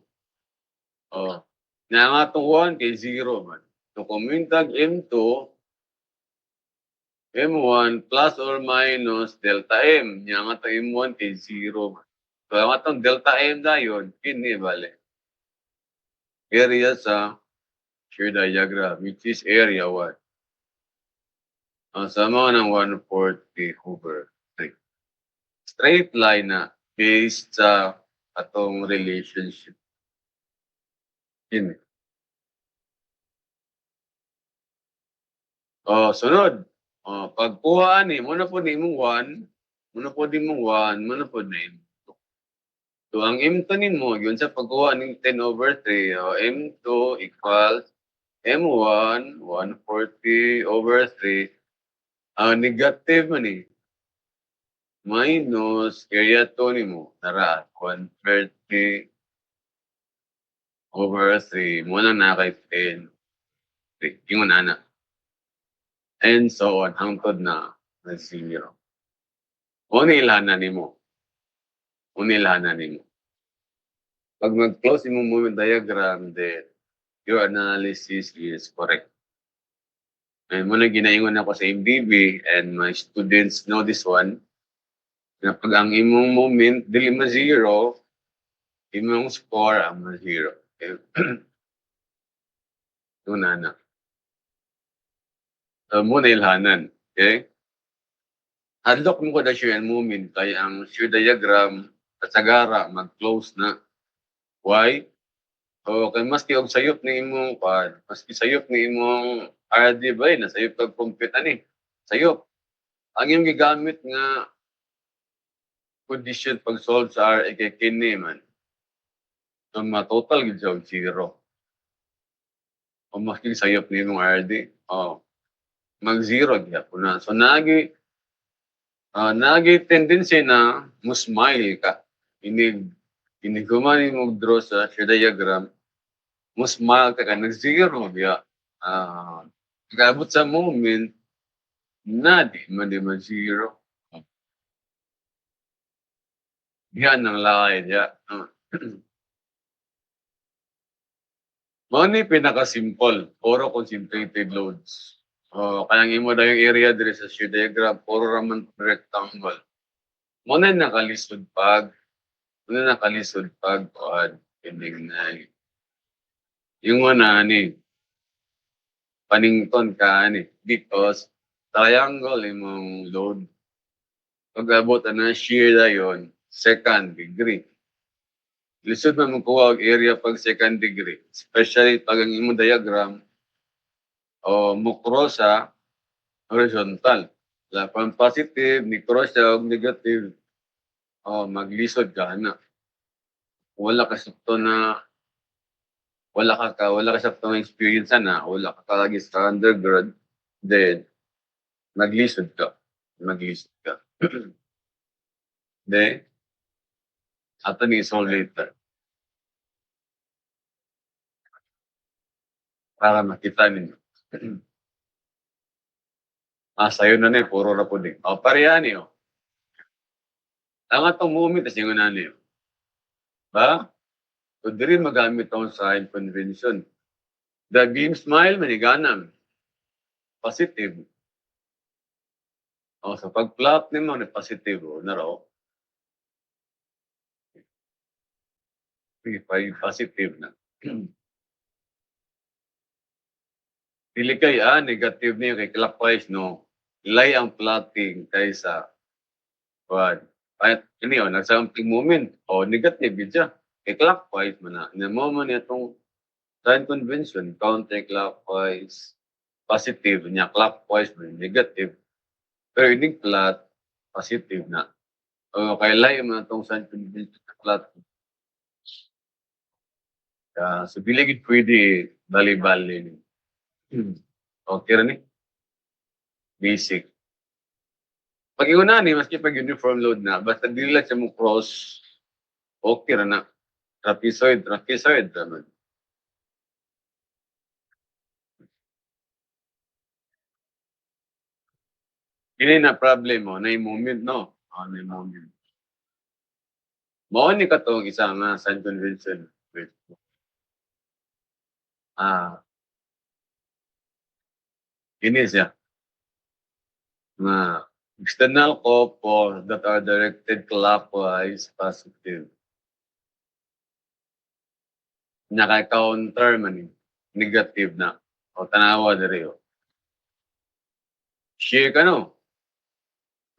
na nga tong 1 kay 0 man so kung mintag M2 M1 plus or minus delta M nya nga tong M1 kay 0 man so nga tong delta M dayon kini bale area sa shear diagram which is area 1 sama ng 140/3 straight line na based sa atong relationship. Yun. Sunod. Pagkuha ni, muna po ni mong 1, muna po din mong 1, muna po na M2. So, ang M2 mo, yun sa pagkuha ng 10/3, M2 equals M1, 140/3. Negative man minus area 2 ni mo, nara, 130/3. Muna na kay 10. Yung na. And so on, hangtod na 0. Unilahanan nimo. Pag mag-close imong moment diagram, then your analysis is correct. And muna ginaingon ako sa MDB and my students know this one. Na pag ang imong moment dili ma 0, imong score ang ma 0. Okay? na. Muna ilhanan. Okay? Hadlok mo ko na shear moment kay ang shear diagram at sagara mag-close na. Why? Kay maski og sayop ni imong maski sayop ni imong RD ba na sayop kag compute ani. Sayop. Ang imong gigamit nga condition pag solve sa RA kay kini man. So ma-total gid sa 0. O maski sayop ni imong RD, mag-0 gyapon na. So nagi tendency na mo smile ka. Ini guman mo draw sa shear diagram, mo smile ka nag-0 biya. Gabot sa moment na di man 0. Diyan ang lahay diya. Mao ni pinaka-simple, puro concentrated loads. Kaya imo daw yung area diri sa shear diagram, puro raman rectangle. Muna nakalisod pag ending na yung una ni panington ka ni because triangle imong load pag-abot na shear dayon second degree. Lisod man mo kuha og area pag second degree, especially pag ang imong diagram o mo-cross sa horizontal. From positive, ni-cross siya og negative, o maglisod ka ana. Wala ka sakto na wala ka saktong experience ana, wala ka kalagi sa undergrad, then maglisod ka, maglisod ka. Then, ato ni solve later para makita ninyo. Sayo na ni, puro ra pud ni. Pareha ni, ang atong moment is yung na ni. Ba? So, diri magamit ang sign convention. The beam smile, maniganam. Positive. So pag-plot nimo ni positive, na raw. Positive na. Dili kay negative niyo kay clockwise no. Lay ang plotting kaysa what? Ay ini nagsampling moment negative gid siya. Kay clockwise man na. Namo man itong sign convention counterclockwise positive niya clockwise man negative. Pero ining plot positive na. Kay lay man itong sign convention plot. So dili gid pwede bali-bali. Okay ra ni. Basic. Pag iuna ni maski pag uniform load na basta dili lang siya mo cross okay ra na. Trapezoid naman. Kini na problem mo na moment no. Na moment. Mao ni katong isa nga sign convention with kini siya nga external couple that are directed clockwise positive. Naka-counter man negative na. Tanawa diri Share ka no.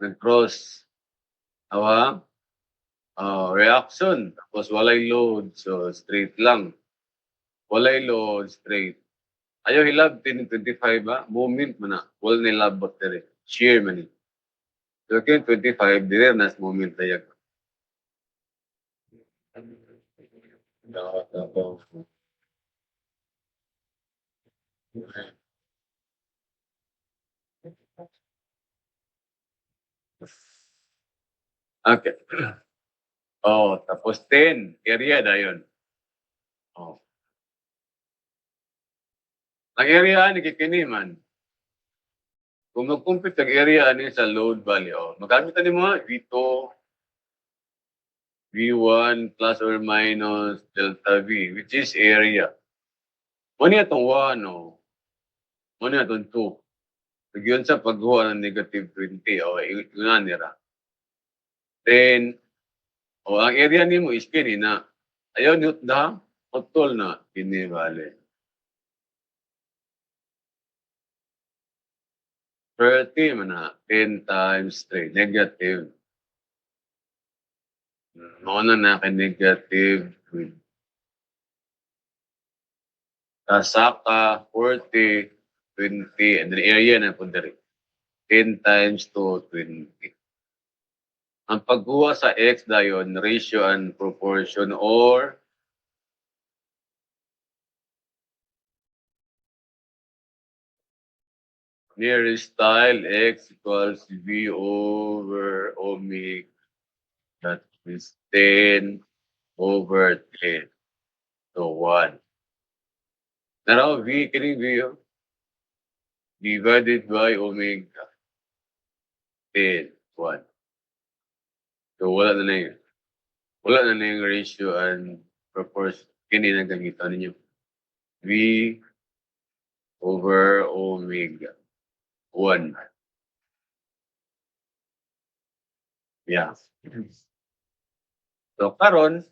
Nag-cross. Awa? Reaction. Tapos walay load. So, straight lang. Walay load, straight. Ayaw hilab 10-25 ba? Moment man na. Wala nilabot diri. Shear man ni. So, kaya 25, dire nas moment dayag. Okay. Tapos 10. Area dayon. Ang area ni kikini man. Kung mag-compute ang area ani sa load value, magamit ni mo V2, V1 plus or minus delta V, which is area. Muna itong 1, muna itong 2. Nagyon sa paghuha ng negative 20, yun nira. Then, ang area ni mo is kini na, ayaw niyot da, utol na, kini vale. 30 man na, 10 times 3, negative. Muna na kay negative 20. Kasaka, 40, 20, and then area na po diri. 10 times 2, 20. Ang pagkuha sa x dayon, ratio and proportion or nearest style x equals v over omega. That is 10 over 10. So 1. Now v, kining v divided by omega. 10, 1. So wala na yun. Wala na yung ratio and proportion. Kini na gamitan ninyo. V over omega. 1. Yeah. So karon,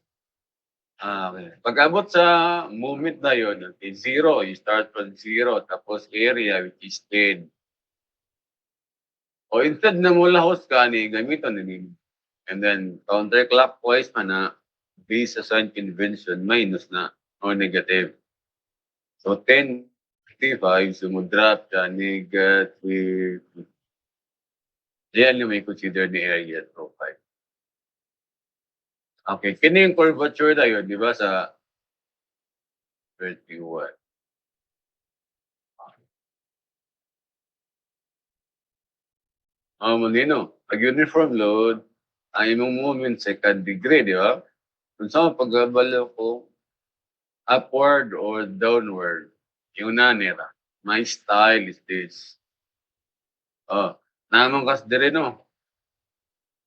pag-abot sa moment na yun, okay, 0, you start from 0, tapos area which is 10. Instead na mo lahos ka ni gamiton ni and then counterclockwise man na based sa sign convention minus na o negative. So 10 -5, sumudrop siya, negative. Diyan yung may consider ni area profile. Okay, kini yung curvature na yun, di ba, sa 31. Manino, pag uniform load, ang imong moment second degree, di ba? Kung saan pagbabalo ko, upward or downward, yung nanira. My style is this. Naman kas dire no.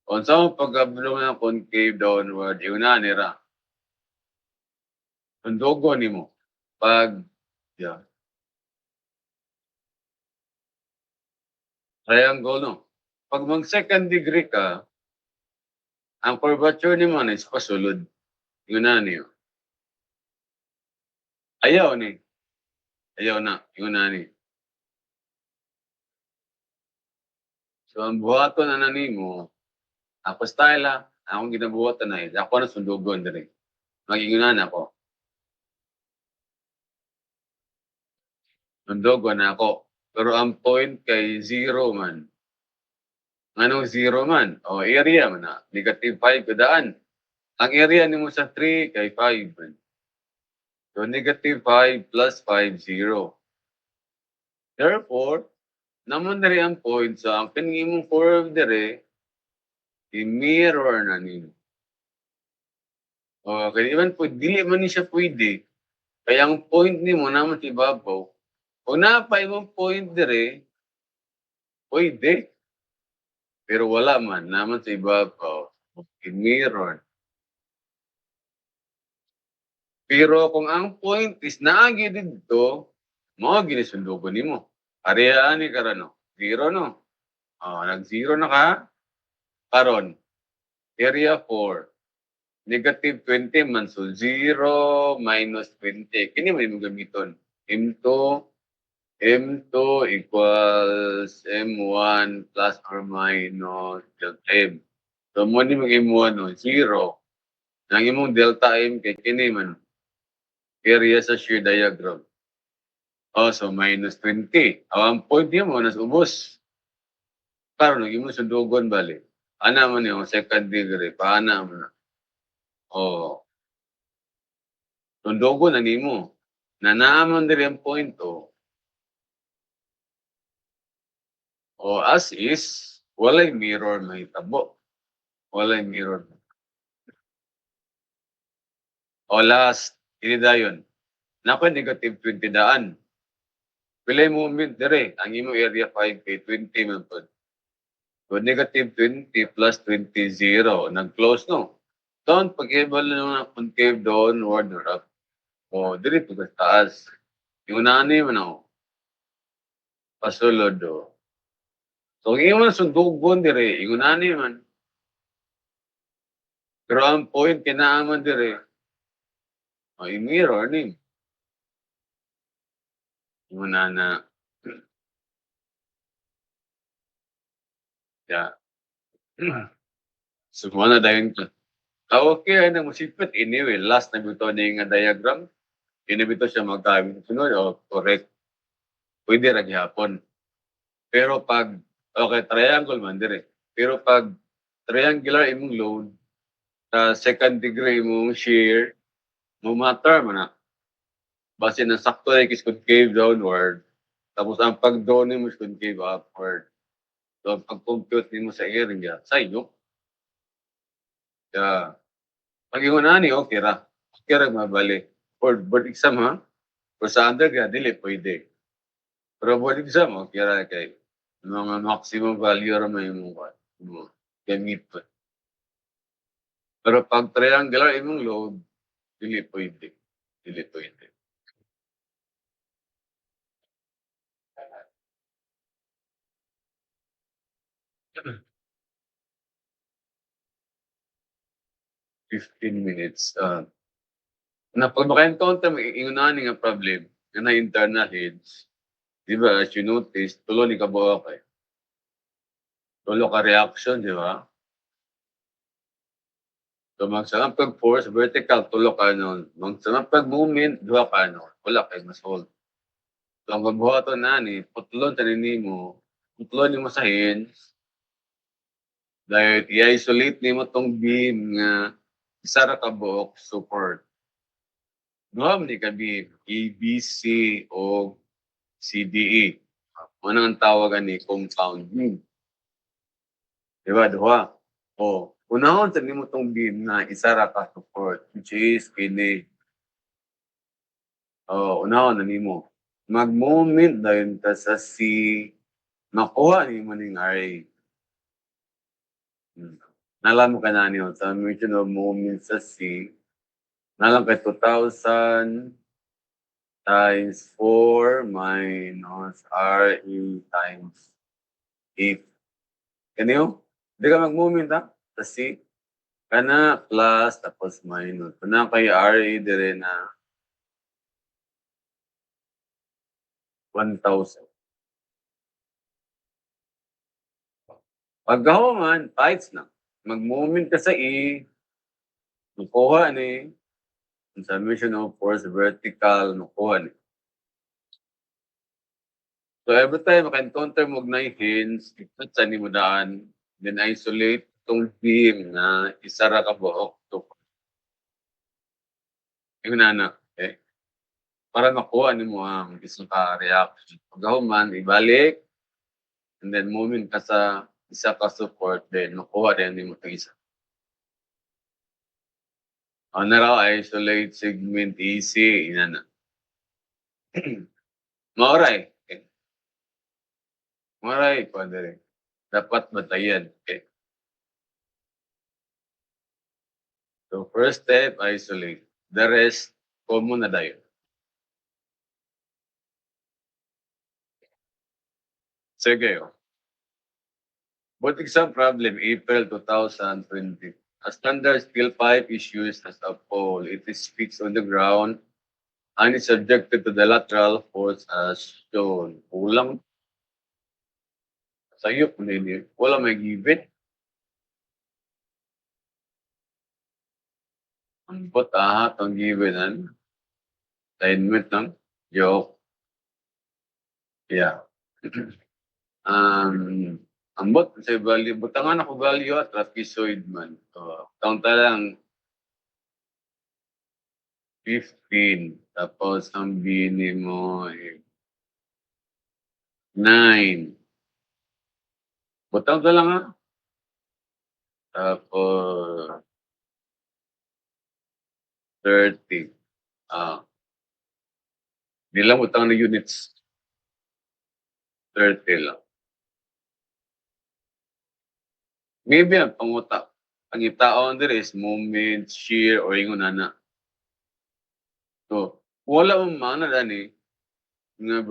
Kung saan pagbabalo ng concave downward, yung nanira. Ang dogo ni mo. Pag, yeah, triangle no. Pag mag second degree ka, ang curvature ni man is pasulod. Yun na niyo. Ayaw ni. Ayaw na. Yun na ni. So, ang buhaton na nimo, ako style akong ginabuhatan na ako na sundugon diri. Magiginan ako. Sundugon na ako. Pero ang point kay zero man. Anong zero man? O area man na. -5 kadaan. Ang area nimo sa 3 kay 5 man. So, -5 plus 5, 0. Therefore, naman na rin ang point sa ang pinimong curve dire, i-mirror na nimo. Okay, even po, dili man ni siya pwede. Kaya ang point nimo naman sa ibabaw, kung napa imong point dire, pwede. Pero wala man, naman sa ibabaw, i-mirror. Pero kung ang point is naagi dito, mo ginisundugon nimo. Pareha ni karano, zero no. Nag-zero na ka, karon area 4, -20 man, so 0 minus 20. Kini may mo gamiton. M2 equals M1 plus or minus delta M. So mo ni mag M1 no, 0. Nang imong delta M kay kini man area sa shear diagram. So minus 20. Ang point mo nas ubos. Karon nag imong sundugon bali. Ana man yung second degree, paana mo na. Sundugon na nimo. Na naaman diri ang point as is, walay mirror mahitabo. Walay mirror. Last, ini dayon. Nako -20 daan. Pilay moment dire, ang imo area 5 kay 20 man pod. So -20 plus 20, 0. Nag-close no. Doon, pag-eval na concave downward or up. Dire po taas. Yung nani man ako. Pasulod So, yung man sundugon dire, yung nani man. Pero ang point, kinaaman dire, i-mirror ni. Yung nana. Yeah. So, na dayon ko. Okay, na musipit. Anyway, last na bito na yung diagram. Inibito siya magkamit. Sunod, correct. Pwede ra gihapon. Pero pag, okay, triangle man dire. Pero pag triangular imong load, sa second degree imong shear, mo matter man na. Base na sakto na is concave downward. Tapos ang pag-down mo is concave upward. So, ang pag-compute mo sa area, sa iyo. Kaya, pag yung nani, okay ra. Okay ra mabali. For board exam ha. For sa undergrad, dili pwede. Pero board exam, okay ra kay mga maximum value ra may mo gamit pa. Pero pag triangular imong load, dili pwede. Dili pwede. Fifteen minutes. Na pag maka-encounter mo, ingunahan nga problem, na internal heads, di ba, as you notice, tulo ni kabuo kay. Tulo ka reaction, di ba? So, magsanang pag-force, vertical, tulo ka nun. Magsanang pag-movement, duha ka nun. Wala kay mas hold. So, So ang pagbuhaton ani putlon sa nimo, putlon nimo sa hinge, dahil i-isolate nimo tong beam nga isa ra ka buok support. Duha man ni ka beam, A, B, C o CDE. Ano ang tawag ani compound beam. Diba, duha. O, unahon sa nimo tong beam na isa ra ka support, which is kini. O, unahon na nimo. Mag-moment dayon ta sa C, makuha nimo ning RA. Nalam mo ka na niyo, sa mission of moment sa C, nalang kay 2,000 times 4 minus RA times 8. Kaniyo? Hindi ka mag-moment ha? Sa C. Kana plus tapos minus. Kana kay RA dire na 1,000. Pagkahuman, tights na. Mag-moment ka sa E, makuha ni, ang summation of force vertical, makuha ni. So every time maka-encounter mo na hinge, ikot sa mo daan, then isolate itong beam na isa ra ka buok to. Yung nana, okay? Para makuha ni mo ang isang ka-reaction. Pagkahuman, ibalik, and then moment ka sa isa ka support, then makuha rin ni mo itong isa. Ano na raw, isolate segment EC, inana. Mauray. Okay. Mauray, pwede. Dapat batayan. Okay. So first step, isolate. The rest, common na dayo. Sige. But exam problem, April 2020. A standard steel pipe is used as a pole. It is fixed on the ground and is subjected to the lateral force as shown. Kulang. Sa'yo, kunin wala may given. Ang bot ang given alignment ng joke. Yeah. Ambot sa value, butangan ako value at trapezoid man. So, count lang 15. Tapos ang bini mo ay 9. Butang ka lang ha. Tapos 30. Di lang butang na units. 30 lang. Maybe ang panguta. Ang itaon there is moment, shear, or ingon na. So, wala mong mana dani nga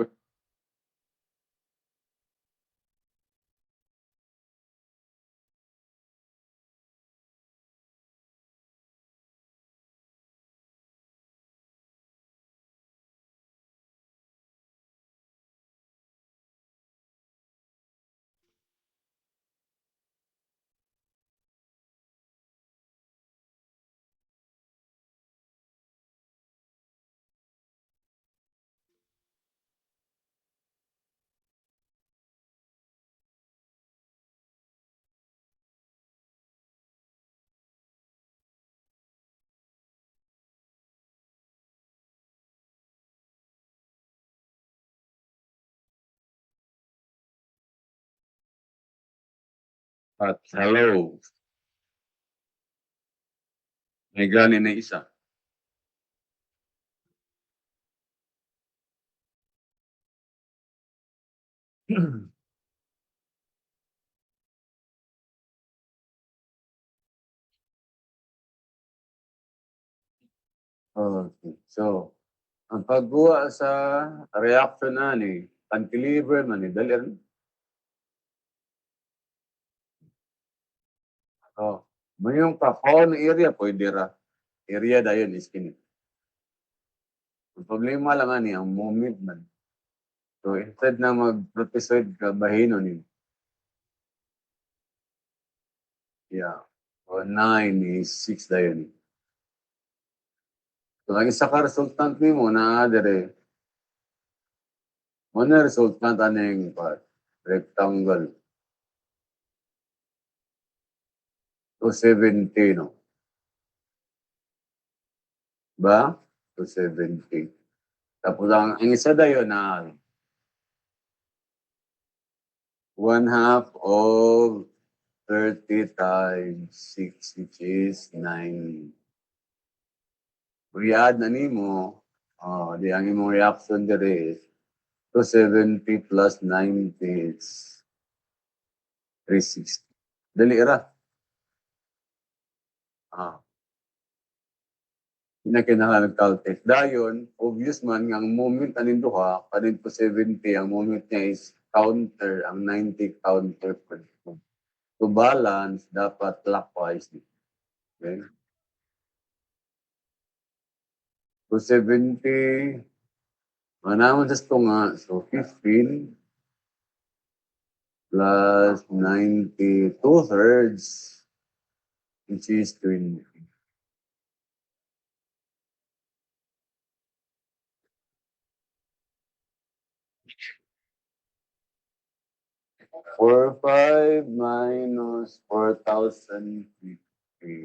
at hello. May gani na isa. Okay. So, ang pagbuwa sa reaction na ni cantilever man ni dali oh, mayong kahon area pwede ra. Area dayon is kini. Ang problema lang ani ang moment man. So instead na mag-trapezoid ka bahino ni. Yeah. So 9 is 6 dayon. So ang isa ka resultant nimo na dire Muna result na taning rectangle 270, no? Ba? 270. Tapos ang isa dayon na 1/2 of 30 times 6, which is 9. I-add na nimo, di ang imong reaction dire is 270 plus 90 is 360. Dali ra. Ah, kinahanglan calculate. Dayon, obvious man nga ang moment anin duha, kanin 270, ang moment niya is counter, ang 90 counter pa. To balance, dapat clockwise. Okay? 270, manamon sa ito nga, so 15 plus 90, 2/3, which is 20. 4,500 minus 4,050.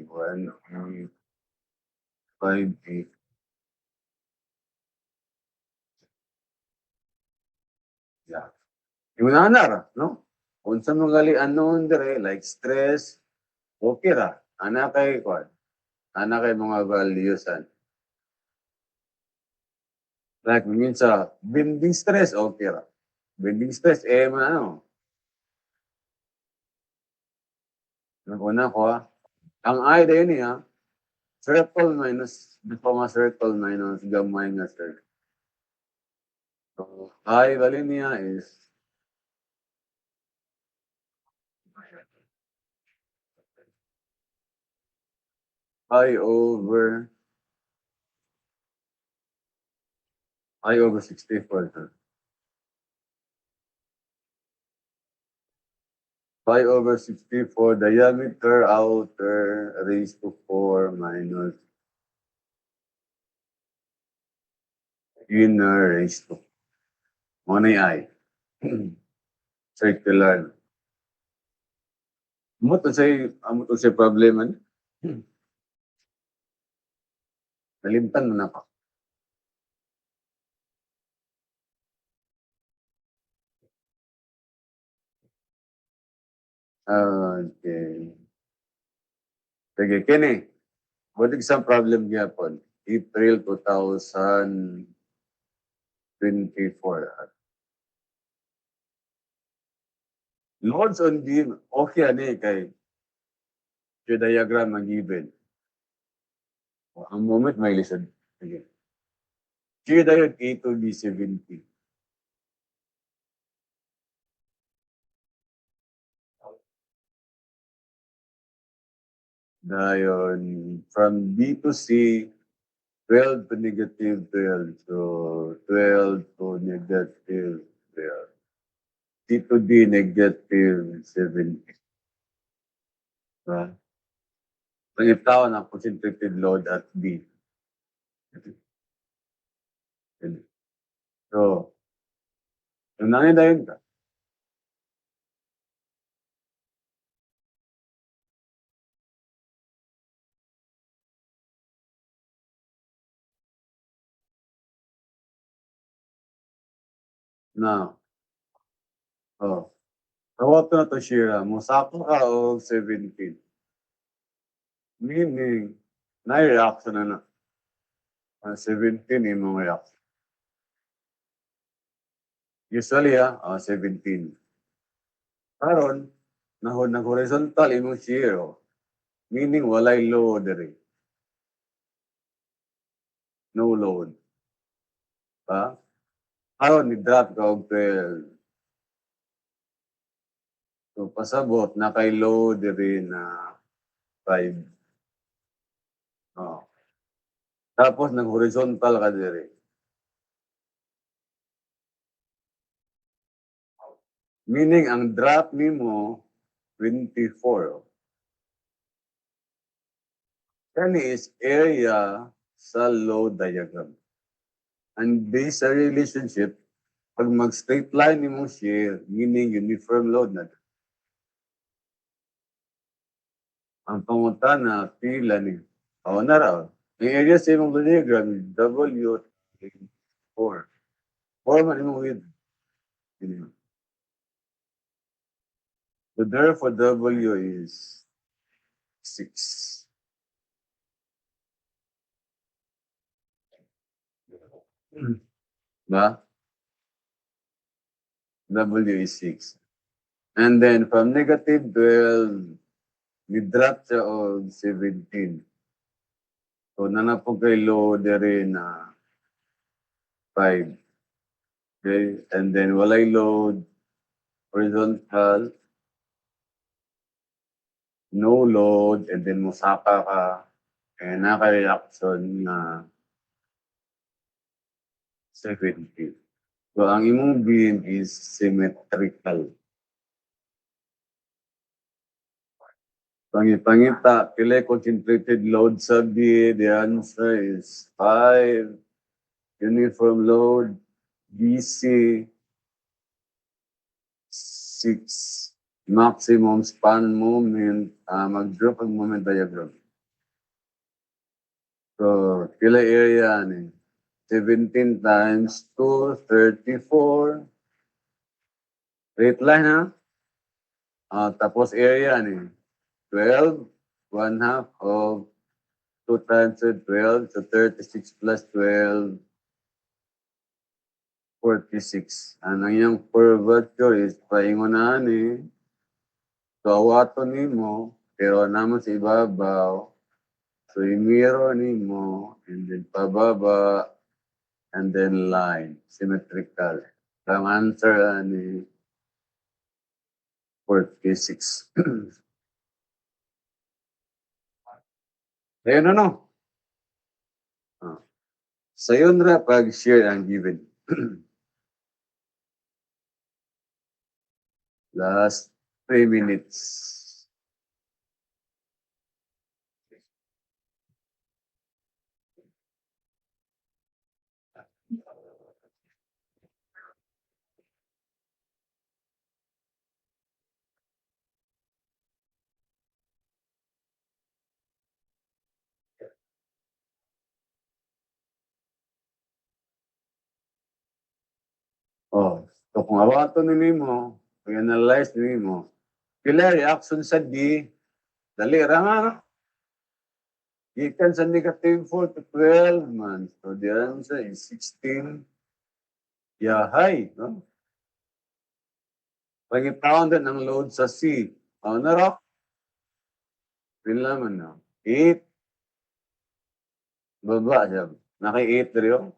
1,858. Yeah. Yung nanar, no? Kung sa mga anon dire, like stress, okay ra. Ana kay kwan. Ana kay mga valuesan. Like minsan, binding stress, okay ra. Binding stress, ano, una ko ang I din niya, circle minus, before nga circle minus gamay nga circle. So, I value niya is I over 64. Sir. Pi over 64, diameter outer raised to 4 minus inner raised to. Muna I. Circular. Amo to say problem ano? Nalimtan mo na ako. Okay. Sige, kini. What isang problem gyapon? April 2024. Loads on beam, okay ani kay yung diagram ang given. Ang moment may lisod. Sige. Kaya dayon A to B70. Dayon, from B to C, 12 to negative 12. So, 12 to negative 12. C to D, negative 7. Diba? Pag-itawan ang concentrated load at B. So, yung nangyayari ka, na, oh, tawag na to Shira, musako ka o 17. Meaning, na-reaction na na. 17 yung reaction. Usually, 17. Karon, nag-horizontal imong shear, meaning walay load diri. No load. Ha? Karon, ni-drop ka og 12. So, pasabot, nakay-load diri na 5. Oh. Tapos, nag-horizontal ka diri. Meaning, ang drop nimo 24. Kani is area sa load diagram. And based sa relationship, Pag mag-straight line imong shear, meaning uniform load na. Ang pangutana, pila ni. O, na raw. Ang area sa imong diagram, W 4. 4 man imong width. So therefore, W is 6. Ba? W is 6. And then from negative 12, we drop siya og 17. So nanapog kay load rin na 5. Okay? And then walay load, horizontal, no load, and then musaka ka, and naka-reaction na 70. So ang imong beam is symmetrical. Pangita, pila concentrated load sa B, the answer is 5. Uniform load, BC, 6. Maximum span moment, mag-drop ang moment diagram. So, pila area ni? 17 times 2, 34. Straight line ha? Tapos area ni? 12, 1 half of 2 times 12, so 36 plus 12, 46. Ang iyang curvature is paingunahan eh. Kawato nimo, pero naman sa ibabaw. So, i-mirror nimo, and then pababa, and then line, symmetrical. Ang answer ni 46. Ayun ano? Sayon ra pag share ang given. Last 3 minutes. Oh, so kung awato ni nimo, i-analyze nimo, pila reaction sa D, dali ra nga, no? Gikan sa negative 4 to 12 man. So the answer is 16. Yahay, no? Pangitawon din ang load sa C. Na ra? Pila man na. 8. Baba siya. Naki-8 rin.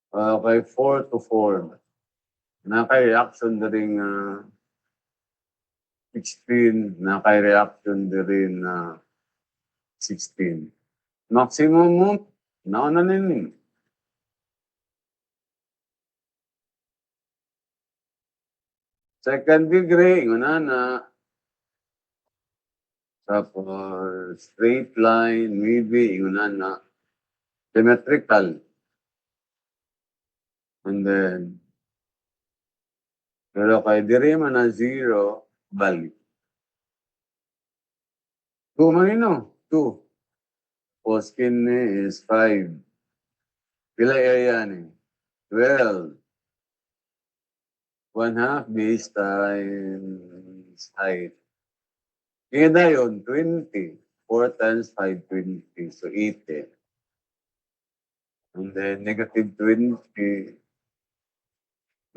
Kay 4 to 4. Naka-reaction na rin 16. Naka-reaction na rin 16. Maximum mo, nauna nini. Second degree, na. Tapos straight line, maybe, na. Symmetrical. And then, pero kay diri man na 0, balik. 2 man ino, 2. Poskin ni is 5. Pila area ni? 12. 1 half base times height. Kaya na yun, 20. 4 times 5, 20. So, 80. And then, negative 20.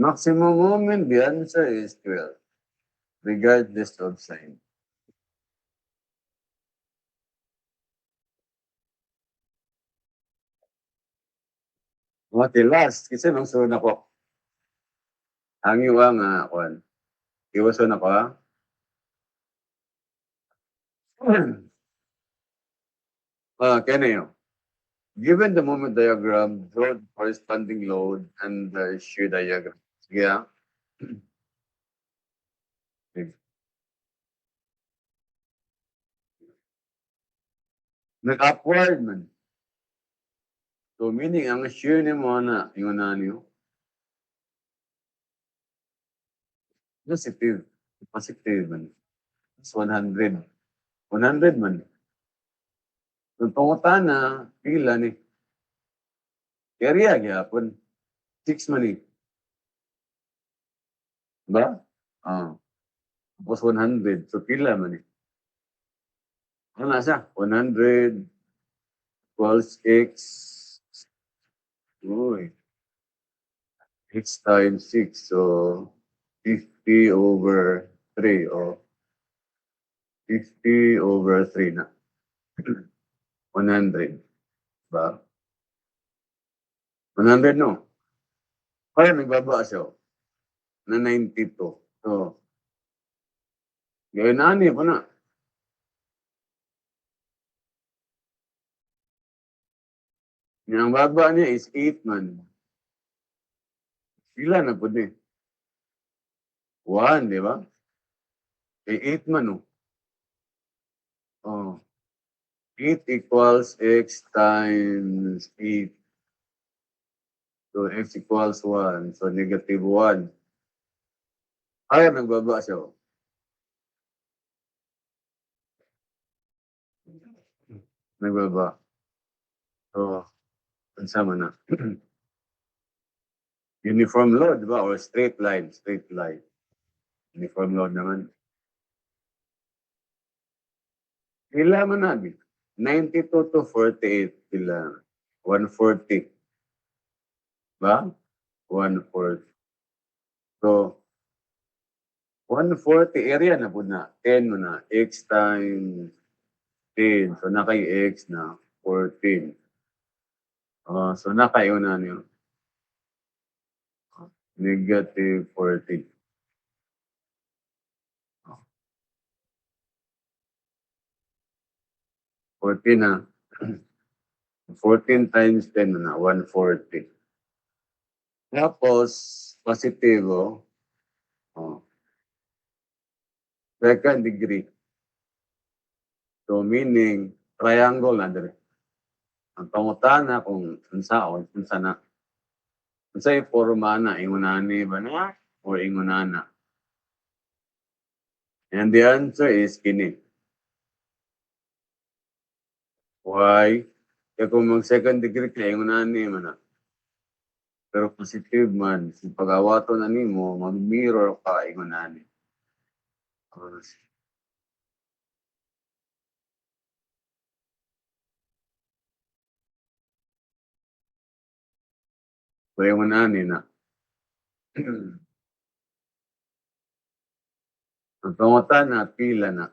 Maximum moment, the answer is 12. Regardless of sign. Okay, last. Kasi nang sunod ako. Ang iwa nga, kwan. Iwason ako, ha? Kaya na yun. Given the moment diagram, draw the corresponding load and the shear diagram. Sige, ha? Nag-upward man. So meaning ang shear nimo na ingon niyo positive, positive man. It's 100. 100 man. Kung pangutana, pila ni? Area gyapon. 6 man ni. Ba? Ah. Tapos 100. So pila man ni? Ano na siya? 100 equals x. Uy. X times 6. So 50 over 3 o 50 over 3 na. 100. Ba? 100 no? Kaya nagbaba siya na 92. So, gawin ani pa na. Ang baba niya is 8 man. Pila na po din? 1, di ba? Eh, 8 man, oh. Oh. 8 equals x times 8. So, x equals 1. So, negative 1. Kaya nagbaba siya, oh. Nagbaba. So, sama na. Uniform load, di ba? Or straight line, straight line. Uniform load naman. Pila man nabi? 92 to 48. Pila? 140. Ba? 140. So, 140 area na po na. 10 mo na. X times 10. So, nakay X na 14. So, nakayo na niyo. Negative 40. 14 na. 14 times 10 na. 140. Tapos, positibo. Second degree. So, meaning, triangle na dire. Ang pangutana kung unsa na. Unsay forma na, ingunani ba na? Or ingunana? And the answer is kini. Why? Kaya kung mag second degree ka, ingunani man na. Pero positive man, kung pag-awato na nimo, mag-mirror ka, ingunani. So, ingunani na. Ang pangutana, pila na.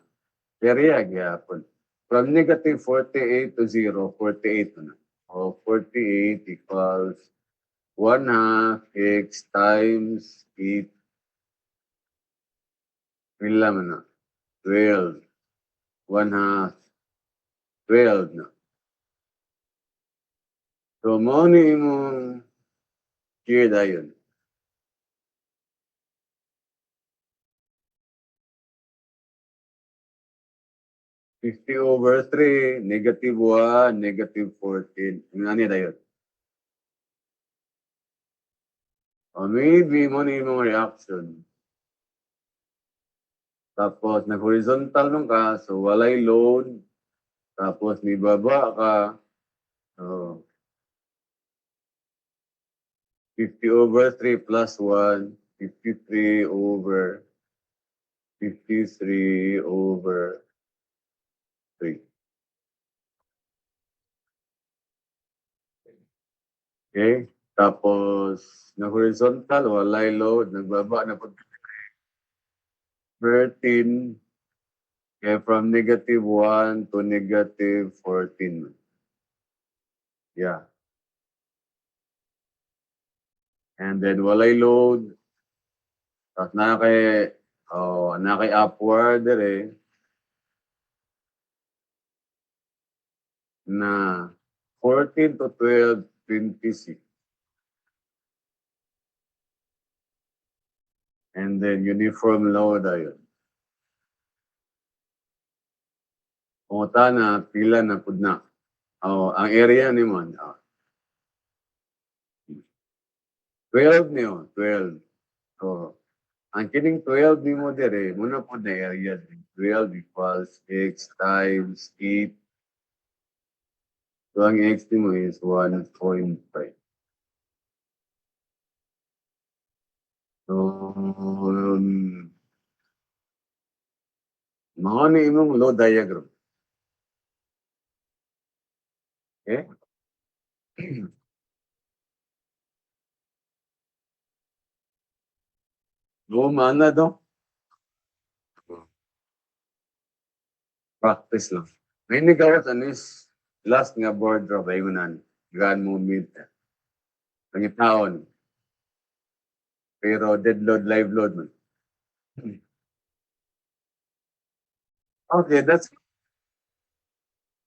Kaya gyapon. From negative 48 to 0, 48 na. O 48 equals 1 half x times 8. Pila man na. 12. 1 half. 12 na. So, mo ni imong here dayon. $50 over 3, negative 1, negative 14. Yung ano dayon? O maybe mo ni imong reaction. Tapos nag-horizontal nung ka, so walay load. Tapos ni baba ka. So, 50 over 3 plus 1, 53 over 53 over 3. Okay? Tapos, na-horizontal, walay load, nagbaba na po 13. Okay, from negative 1 to negative 14. Yeah. And then walay load. Tapos na kay upward dire na 14 to 12, 26. And then uniform load ayun. Punta na, pila na pud na. Ang area ni mo. 12 niyo, 12. So, ang kining 12 nimo dire, muna po na area. 12 equals x times 8. So, ang x nimo is 1.5. So, mao ni imong load diagram. Okay? Luma na do. Practice lang. May gawas anis last nga board draw bayunan. Gan mo meet. Pangitaon. Pero dead load, live load man. Okay, that's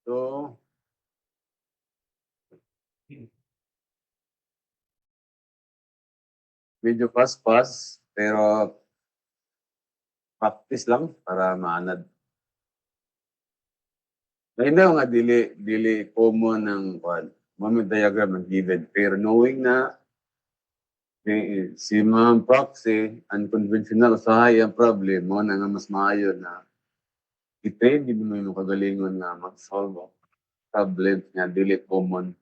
so. Medyo fast-fast, pero practice lang para maanad. Hindi nga dili common ng moment diagram ng given. Pero knowing na si Ma'am Proxy, unconventional usahay ang problem mo na nga mas maayo na i-train din mo yung kagalingon na mag-solve ang problems nga dili common.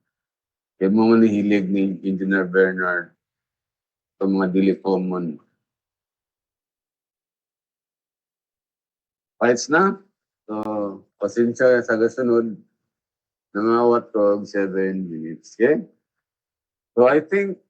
Kaya mo man hilig ni Engineer Bernard sa mga dili common. Fights na? So, pasensya sa gasunod. Nangawat ko 7 minutes. Okay? So, I think